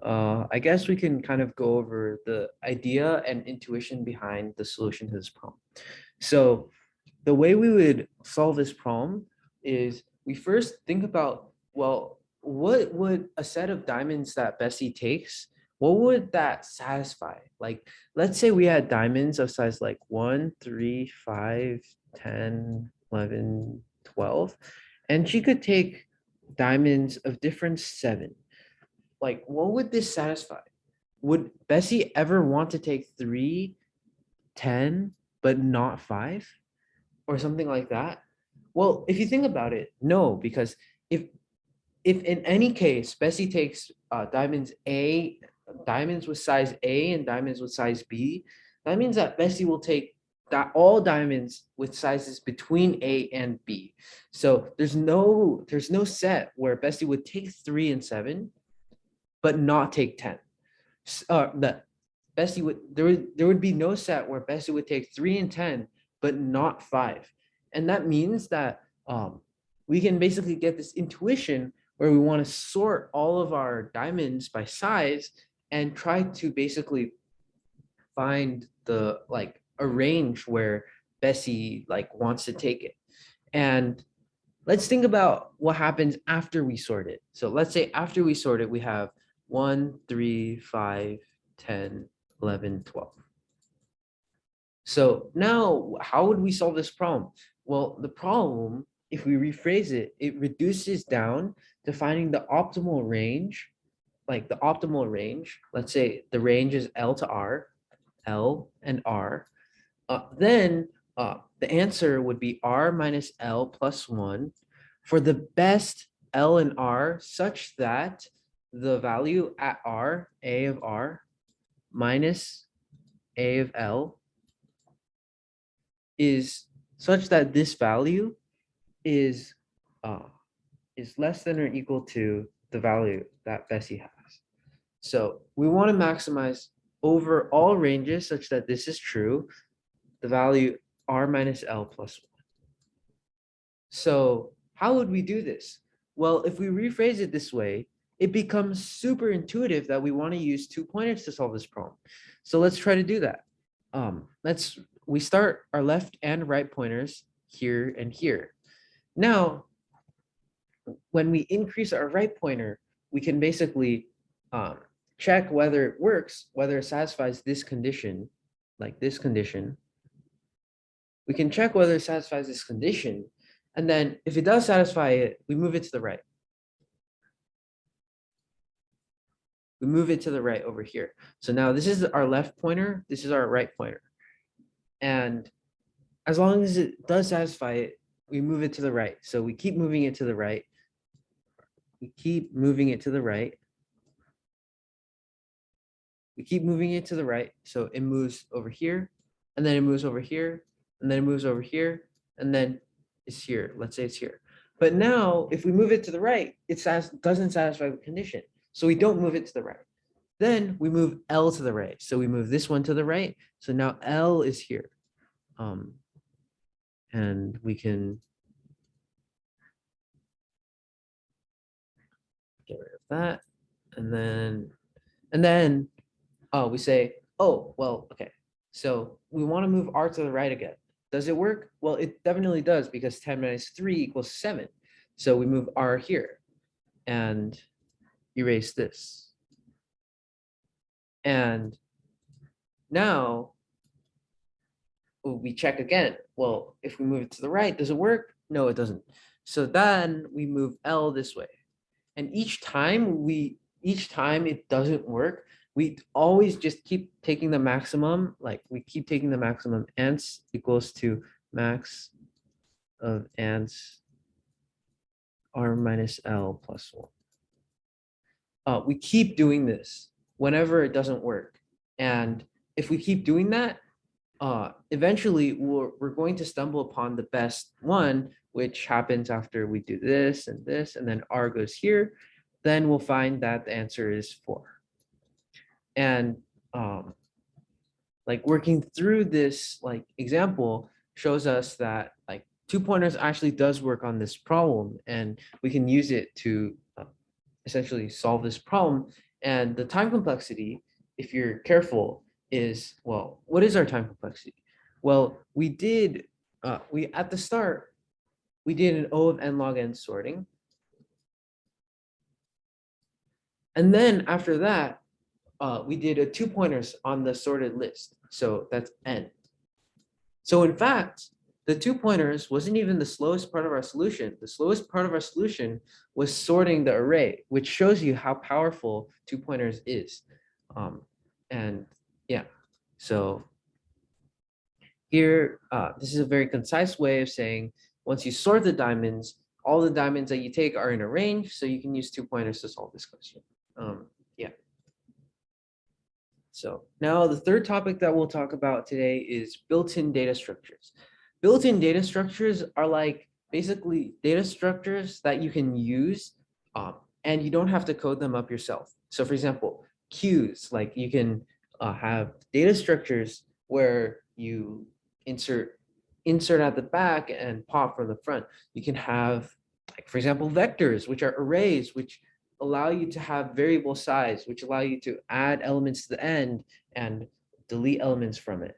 I guess we can kind of go over the idea and intuition behind the solution to this problem. So the way we would solve this problem is we first think about, well, what would a set of diamonds that Bessie takes, what would that satisfy? Like, let's say we had diamonds of size like 1, 3, 5, 10, 11, 12, and she could take diamonds of different 7. Like, what would this satisfy? Would Bessie ever want to take 3, 10, but not 5? Or something like that? Well, if you think about it, no, because if if in any case Bessie takes diamonds with size A and diamonds with size B, that means that Bessie will take that all diamonds with sizes between A and B. So there's no set where Bessie would take 3 and 7, but not take 10. That Bessie would there would be no set where Bessie would take 3 and 10, but not 5. And that means that we can basically get this intuition where we want to sort all of our diamonds by size and try to basically find the like a range where Bessie like wants to take it. And let's think about what happens after we sort it. So let's say after we sort it, we have 1, 3, 5, 10, 11, 12. So now how would we solve this problem? Well, the problem, if we rephrase it, it reduces down to finding the optimal range, like the optimal range. Let's say the range is L to R, L and R. Then the answer would be R minus L plus 1 for the best L and R such that the value at R, A of R, minus A of L is such that this value is uh, is less than or equal to the value that Bessie has. So we want to maximize over all ranges such that this is true, the value R minus L plus 1. So how would we do this? Well, if we rephrase it this way, it becomes super intuitive that we want to use 2 pointers to solve this problem. So let's try to do that. Let's we start our left and right pointers here and here. Now, when we increase our right pointer, we can basically check whether it works, whether it satisfies this condition, like this condition. We can check whether it satisfies this condition. And then if it does satisfy it, we move it to the right. We move it to the right over here. So now this is our left pointer. This is our right pointer. And as long as it does satisfy it, we move it to the right. So we keep moving it to the right. We keep moving it to the right. We keep moving it to the right. So it moves over here, and then it moves over here, and then it moves over here, and then it's here. Let's say it's here. But now if we move it to the right, it doesn't satisfy the condition. So we don't move it to the right. Then we move L to the right. So we move this one to the right. So now L is here. And we can get rid of that. And then we say, oh, well, okay. So we want to move R to the right again. Does it work? Well, it definitely does, because 10 minus 3 equals 7. So we move R here and erase this. And now we check again. Well, if we move it to the right, does it work? No, it doesn't. So then we move L this way. And each time it doesn't work, we always just keep taking the maximum, like we keep taking the maximum ants equals to max of ants R minus L plus 1. We keep doing this whenever it doesn't work. And if we keep doing that, eventually we're going to stumble upon the best one, which happens after we do this, and then R goes here. Then we'll find that the answer is 4. And like working through this like example shows us that like 2 pointers actually does work on this problem, and we can use it to essentially solve this problem. And the time complexity, if you're careful, is, well, what is our time complexity? Well, we at the start, we did an O of n log n sorting. And then after that, we did a 2 pointers on the sorted list. So that's n. So in fact, the 2 pointers wasn't even the slowest part of our solution. The slowest part of our solution was sorting the array, which shows you how powerful 2 pointers is. And yeah, so here, this is a very concise way of saying, once you sort the diamonds, all the diamonds that you take are in a range, so you can use 2 pointers to solve this question. Yeah. So now the third topic that we'll talk about today is built-in data structures. Built-in data structures are like basically data structures that you can use, and you don't have to code them up yourself. So for example, queues, like you can have data structures where you insert at the back and pop from the front. You can have, like, for example, vectors, which are arrays, which allow you to have variable size, which allow you to add elements to the end and delete elements from it.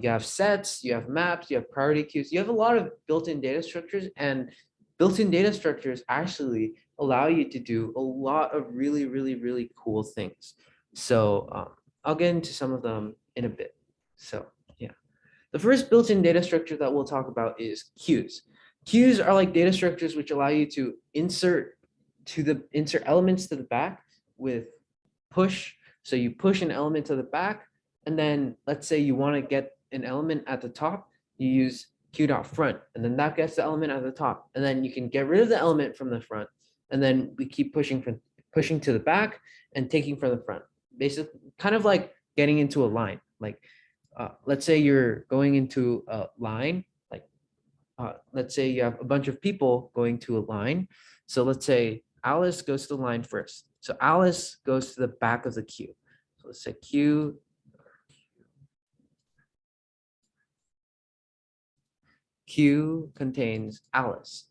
You have sets, you have maps, you have priority queues, you have a lot of built-in data structures, and built-in data structures actually allow you to do a lot of really, really, really cool things. So I'll get into some of them in a bit. So yeah, the first built-in data structure that we'll talk about is queues. Queues are like data structures which allow you to insert elements to the back with push. So you push an element to the back, and then let's say you want to get an element at the top, you use q.front, and then that gets the element at the top, and then you can get rid of the element from the front, and then we keep pushing to the back and taking from the front. Basically, kind of like getting into a line. Like let's say you're going into a line, like let's say you have a bunch of people going to a line. So let's say Alice goes to the line first. So Alice goes to the back of the queue. So let's say Q. Q contains Alice.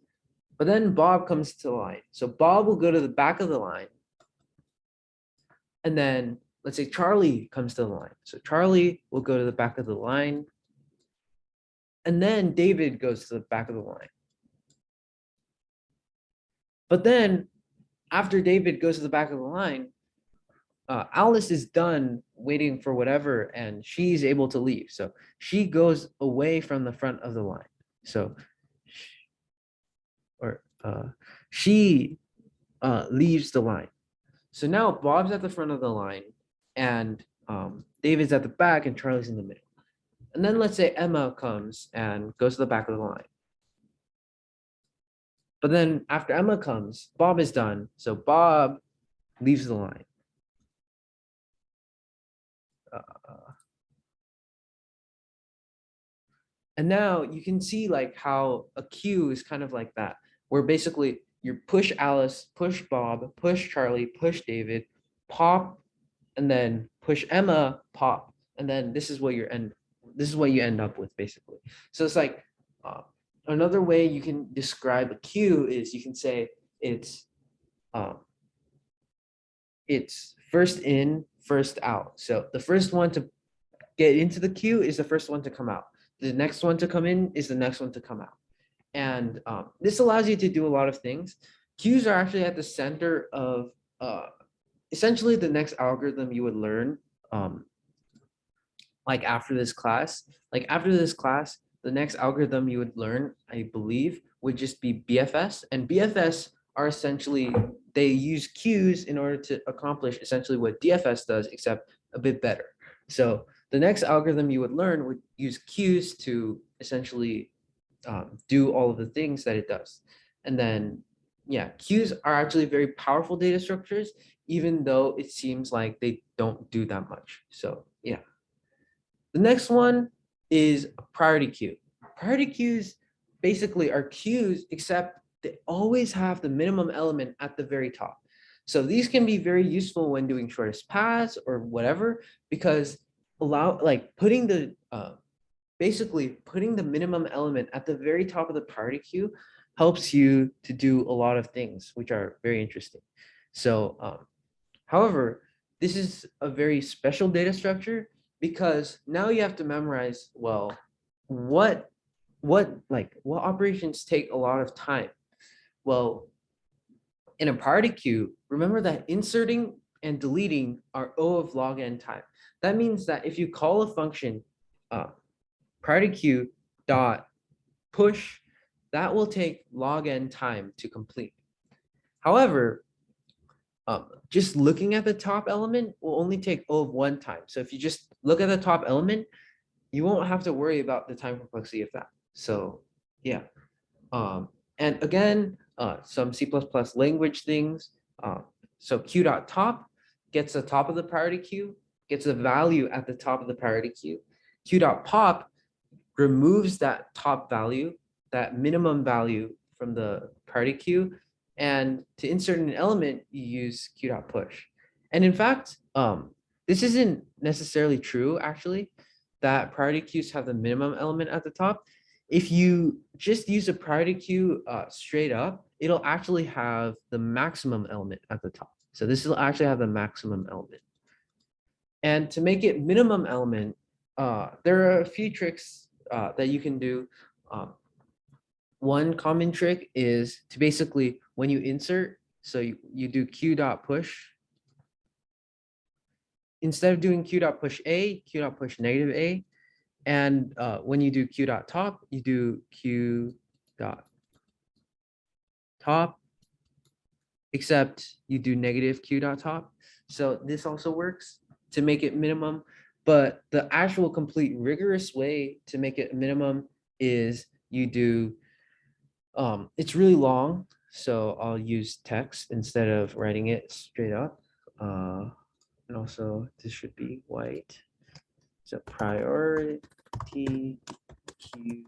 But then Bob comes to the line. So Bob will go to the back of the line. And then let's say Charlie comes to the line. So Charlie will go to the back of the line. And then David goes to the back of the line. But then after David goes to the back of the line, Alice is done waiting for whatever, and she's able to leave. So she goes away from the front of the line. So, or she leaves the line. So now Bob's at the front of the line, and David's at the back, and Charlie's in the middle. And then let's say Emma comes and goes to the back of the line. But then after Emma comes, Bob is done. So Bob leaves the line. And now you can see like how a queue is kind of like that, where basically you push Alice, push Bob, push Charlie, push David, pop, and then push Emma, pop, and then this is what you end up with basically. So it's like another way you can describe a queue is you can say it's first in, first out. So the first one to get into the queue is the first one to come out. The next one to come in is the next one to come out. And this allows you to do a lot of things. Queues are actually at the center of essentially the next algorithm you would learn like after this class. Like after this class, the next algorithm you would learn, I believe, would just be BFS. And BFS are essentially, they use queues in order to accomplish essentially what DFS does, except a bit better. So the next algorithm you would learn would use queues to essentially do all of the things that it does. And then, yeah, queues are actually very powerful data structures, even though it seems like they don't do that much. So yeah. The next one is a priority queue. Priority queues basically are queues, except they always have the minimum element at the very top. So these can be very useful when doing shortest paths or whatever, because putting the basically putting the minimum element at the very top of the priority queue helps you to do a lot of things, which are very interesting. So, however, this is a very special data structure because now you have to memorize, well, what operations take a lot of time? Well, in a priority queue, remember that inserting and deleting are O of log n time. That means that if you call a function priority queue dot push, that will take log n time to complete. However, just looking at the top element will only take O of 1 time. So if you just look at the top element, you won't have to worry about the time complexity of that. So yeah. And again, some C++ language things. So q dot top gets the top of the priority queue, gets a value at the top of the priority queue. Q dot pop removes that top value, that minimum value from the priority queue. And to insert an element, you use q dot push. And in fact, this isn't necessarily true, actually, that priority queues have the minimum element at the top. If you just use a priority queue straight up, it'll actually have the maximum element at the top. So this will actually have the maximum element. And to make it minimum element, there are a few tricks that you can do. One common trick is to basically, when you insert, so you do q dot push. Instead of doing q dot push a, q dot push negative a. And when you do q dot top, you do q dot top, except you do negative q dot top. So this also works to make it minimum. But the actual complete rigorous way to make it minimum is you do, it's really long, so I'll use text instead of writing it straight up. And also this should be white. So priority queue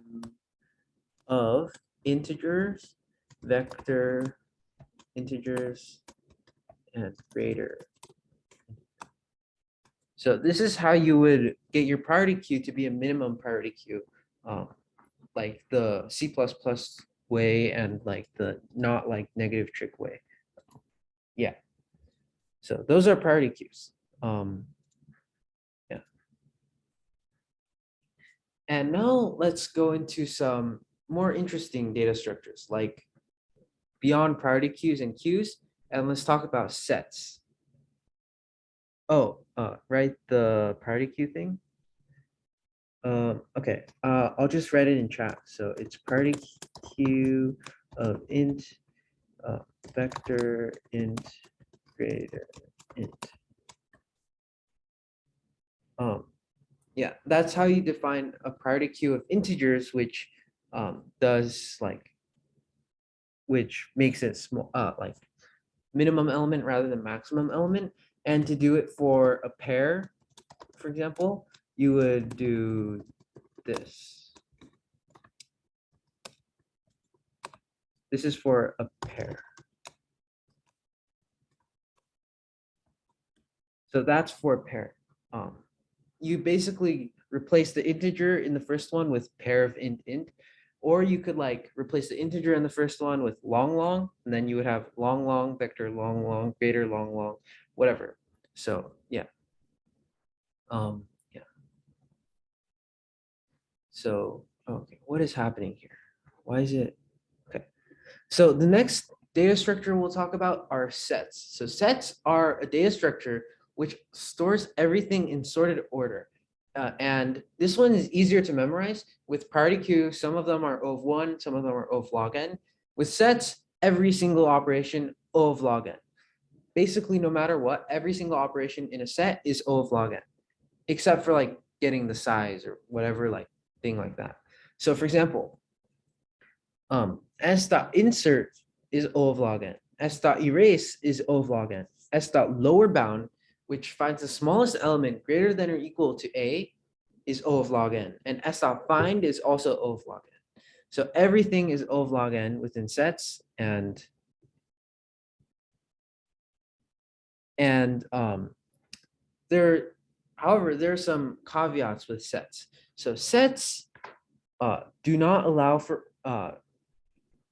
of integers, vector integers, and greater. So this is how you would get your priority queue to be a minimum priority queue, like the C++ way and like the not like negative trick way. Yeah. So those are priority queues. Yeah. And now let's go into some more interesting data structures like beyond priority queues and queues. And let's talk about sets. Oh, right, the priority queue thing. Okay, I'll just write it in chat. So it's priority queue of int, vector, int, greater, int. Um, yeah, that's how you define a priority queue of integers, which does like, which makes it small, like minimum element rather than maximum element. And to do it for a pair, for example, you would do this. This is for a pair. So that's for a pair. You basically replace the integer in the first one with pair of int int, or you could like replace the integer in the first one with long long, and then you would have long long vector long long greater long long, whatever. So yeah. Yeah. So okay, what is happening here? Why is it okay? So the next data structure we'll talk about are sets. So sets are a data structure which stores everything in sorted order. And this one is easier to memorize. With priority queue, some of them are O of 1, some of them are O of log n. With sets, every single operation O of log n. Basically, no matter what, every single operation in a set is O of log n, except for like getting the size or whatever like thing like that. So for example, s dot insert is O of log n. S dot erase is O of log n. S dot lower bound, which finds the smallest element greater than or equal to a, is O of log n. And S dot find is also O of log n. So everything is O of log n within sets. And there, however, there are some caveats with sets. So sets do not allow for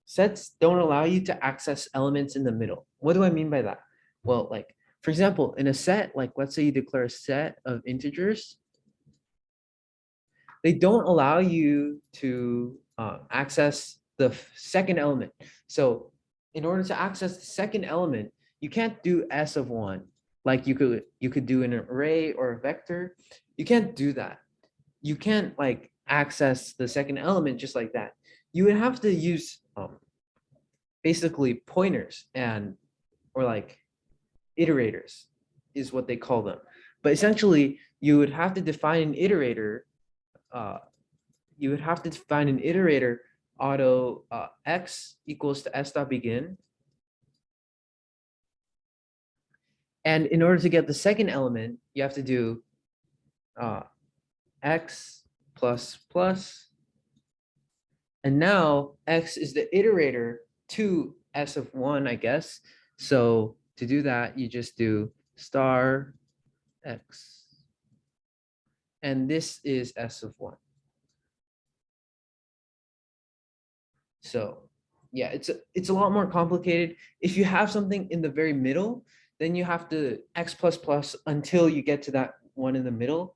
sets don't allow you to access elements in the middle. What do I mean by that? Well, like for example, in a set, like let's say you declare a set of integers, they don't allow you to access the second element. So in order to access the second element, you can't do s of one like you could do in an array or a vector. You can't do that. You can't like access the second element just like that. You would have to use basically pointers and or like iterators is what they call them. But essentially, you would have to define an iterator. Uh, you would have to define an iterator auto x equals to s dot begin. And in order to get the second element, you have to do x plus plus. And now x is the iterator to s of 1, I guess. So to do that, you just do star x. And this is s of 1. So yeah, it's a lot more complicated. If you have something in the very middle, then you have to x plus plus until you get to that one in the middle.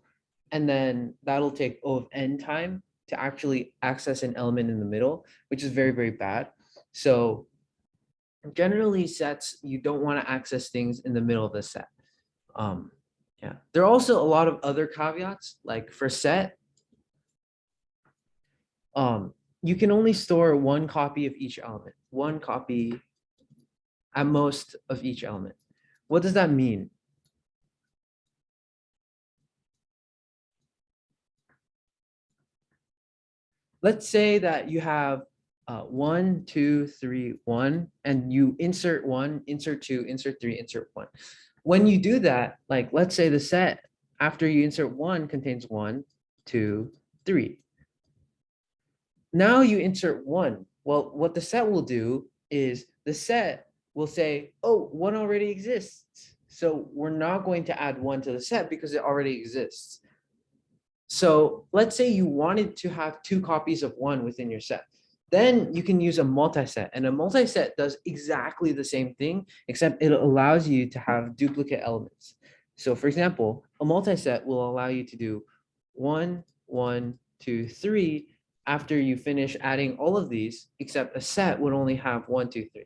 And then that'll take O of n time to actually access an element in the middle, which is very, very bad. So generally sets, you don't want to access things in the middle of the set. Yeah, there are also a lot of other caveats, like for set, you can only store one copy of each element, one copy at most of each element. What does that mean? Let's say that you have 1, 2, 3, 1, and you insert 1, insert 2, insert 3, insert 1. When you do that, like let's say the set after you insert 1 contains 1, 2, 3. Now you insert 1. Well, what the set will do is the set will say, oh, 1 already exists. So we're not going to add 1 to the set because it already exists. So let's say you wanted to have 2 copies of 1 within your set. Then you can use a multiset, and a multiset does exactly the same thing, except it allows you to have duplicate elements. So for example, a multiset will allow you to do 1, 1, 2, 3 after you finish adding all of these, except a set would only have 1, 2, 3.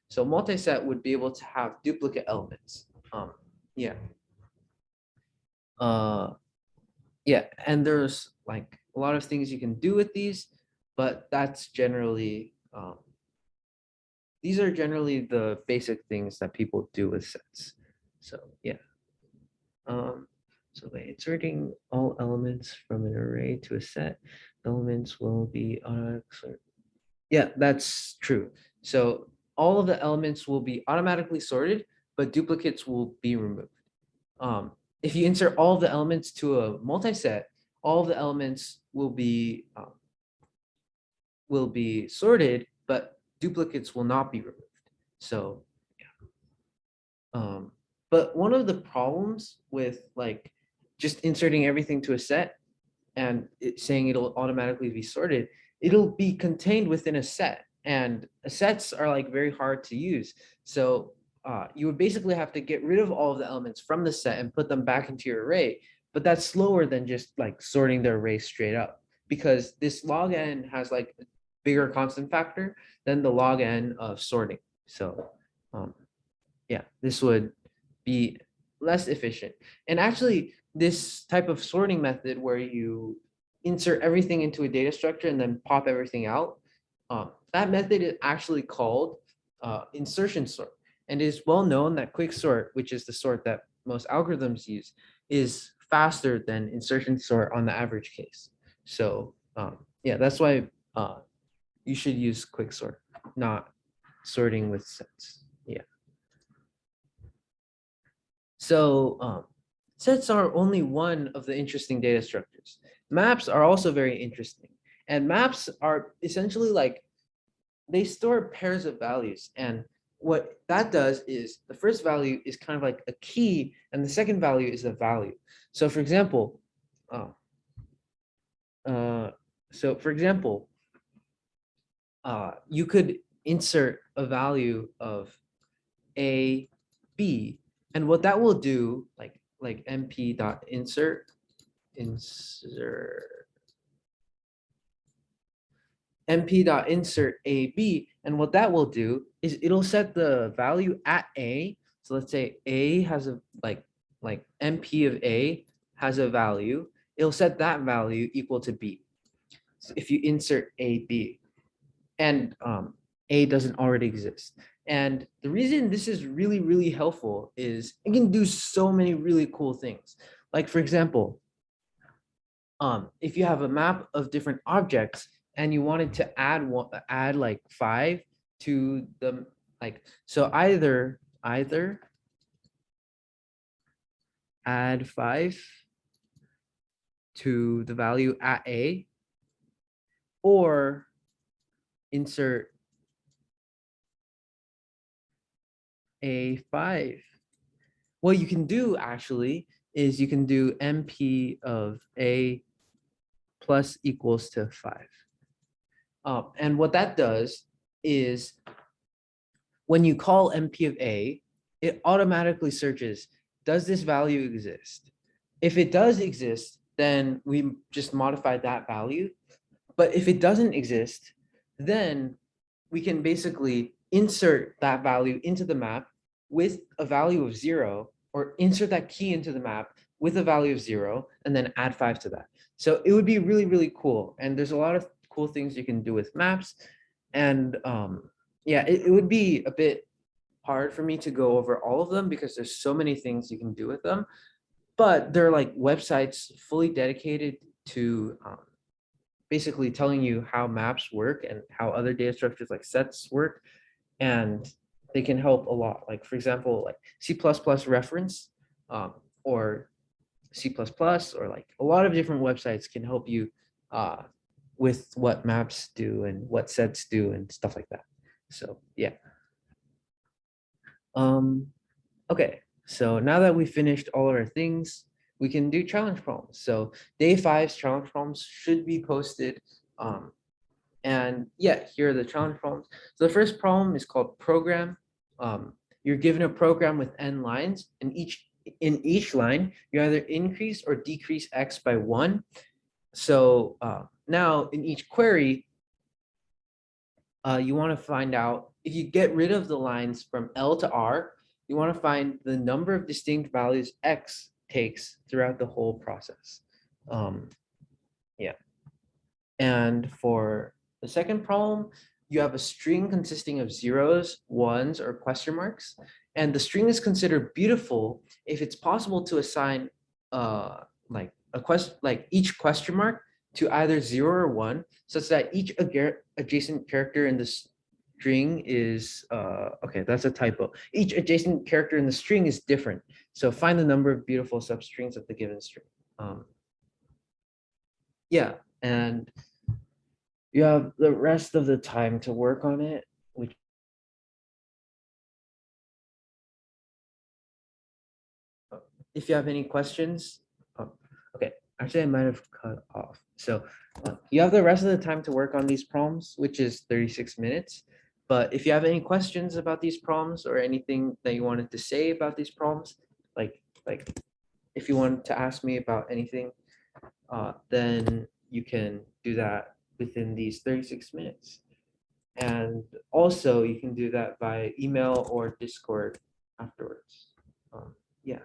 So multi-set would be able to have duplicate elements. Yeah. Yeah, and there's like a lot of things you can do with these, but that's generally these are generally the basic things that people do with sets. So yeah. So by inserting all elements from an array to a set, elements will be automatically. Yeah, that's true. So all of the elements will be automatically sorted, but duplicates will be removed. If you insert all of the elements to a multi-set, all of the elements will be sorted, but duplicates will not be removed. So but one of the problems with like just inserting everything to a set and saying it'll automatically be sorted, it'll be contained within a set, and sets are like very hard to use. So you would basically have to get rid of all of the elements from the set and put them back into your array. But that's slower than just like sorting the array straight up, because this log n has like a bigger constant factor than the log n of sorting. So yeah, this would be less efficient. And actually, this type of sorting method where you insert everything into a data structure and then pop everything out, that method is actually called insertion sort. And it is well known that quick sort, which is the sort that most algorithms use, is faster than insertion sort on the average case. So yeah, that's why you should use quick sort, not sorting with sets. Yeah. So sets are only one of the interesting data structures. Maps are also very interesting. And maps are essentially like, they store pairs of values. And what that does is the first value is kind of like a key, and the second value is a value. So for example, you could insert a value of A, B, and what that will do, like mp dot insert mp dot insert AB, and what that will do is it'll set the value at A. So let's say A has a like mp of A has a value, it'll set that value equal to B. So if you insert AB, and A doesn't already exist. And the reason this is really, really helpful is it can do so many really cool things. Like for example, if you have a map of different objects and you wanted to add like 5 to the so either add 5 to the value at A, or insert A5. What you can do actually is you can do mp of A plus equals to 5. And what that does is when you call mp of A, it automatically searches, does this value exist? If it does exist, then we just modify that value. But if it doesn't exist, then we can basically insert that value into the map with a value of 0, or insert that key into the map with a value of 0, and then add 5 to that. So it would be really, really cool. And there's a lot of cool things you can do with maps. And yeah, it would be a bit hard for me to go over all of them because there's so many things you can do with them. But they're like websites fully dedicated to basically telling you how maps work and how other data structures like sets work. And they can help a lot. Like for example, like C++ reference or C++, or like a lot of different websites can help you with what maps do and what sets do and stuff like that. So yeah. Okay, so now that we finished all of our things, we can do challenge problems. So Day-5's challenge problems should be posted. And yeah, here are the challenge problems. So the first problem is called program. You're given a program with n lines, and in each line, you either increase or decrease x by 1. So now in each query, you want to find out if you get rid of the lines from L to R, you want to find the number of distinct values X takes throughout the whole process. Yeah. And for the second problem, you have a string consisting of zeros, ones, or question marks. And the string is considered beautiful if it's possible to assign like each question mark to either 0 or 1, such that each adjacent character in the string is okay, that's a typo. Each adjacent character in the string is different. So find the number of beautiful substrings of the given string. Yeah, and you have the rest of the time to work on it, which if you have any questions, okay, actually I might have cut off. So you have the rest of the time to work on these problems, which is 36 minutes. But if you have any questions about these problems or anything that you wanted to say about these problems, like if you wanted to ask me about anything, then you can do that within these 36 minutes. And also you can do that by email or Discord afterwards. Yeah.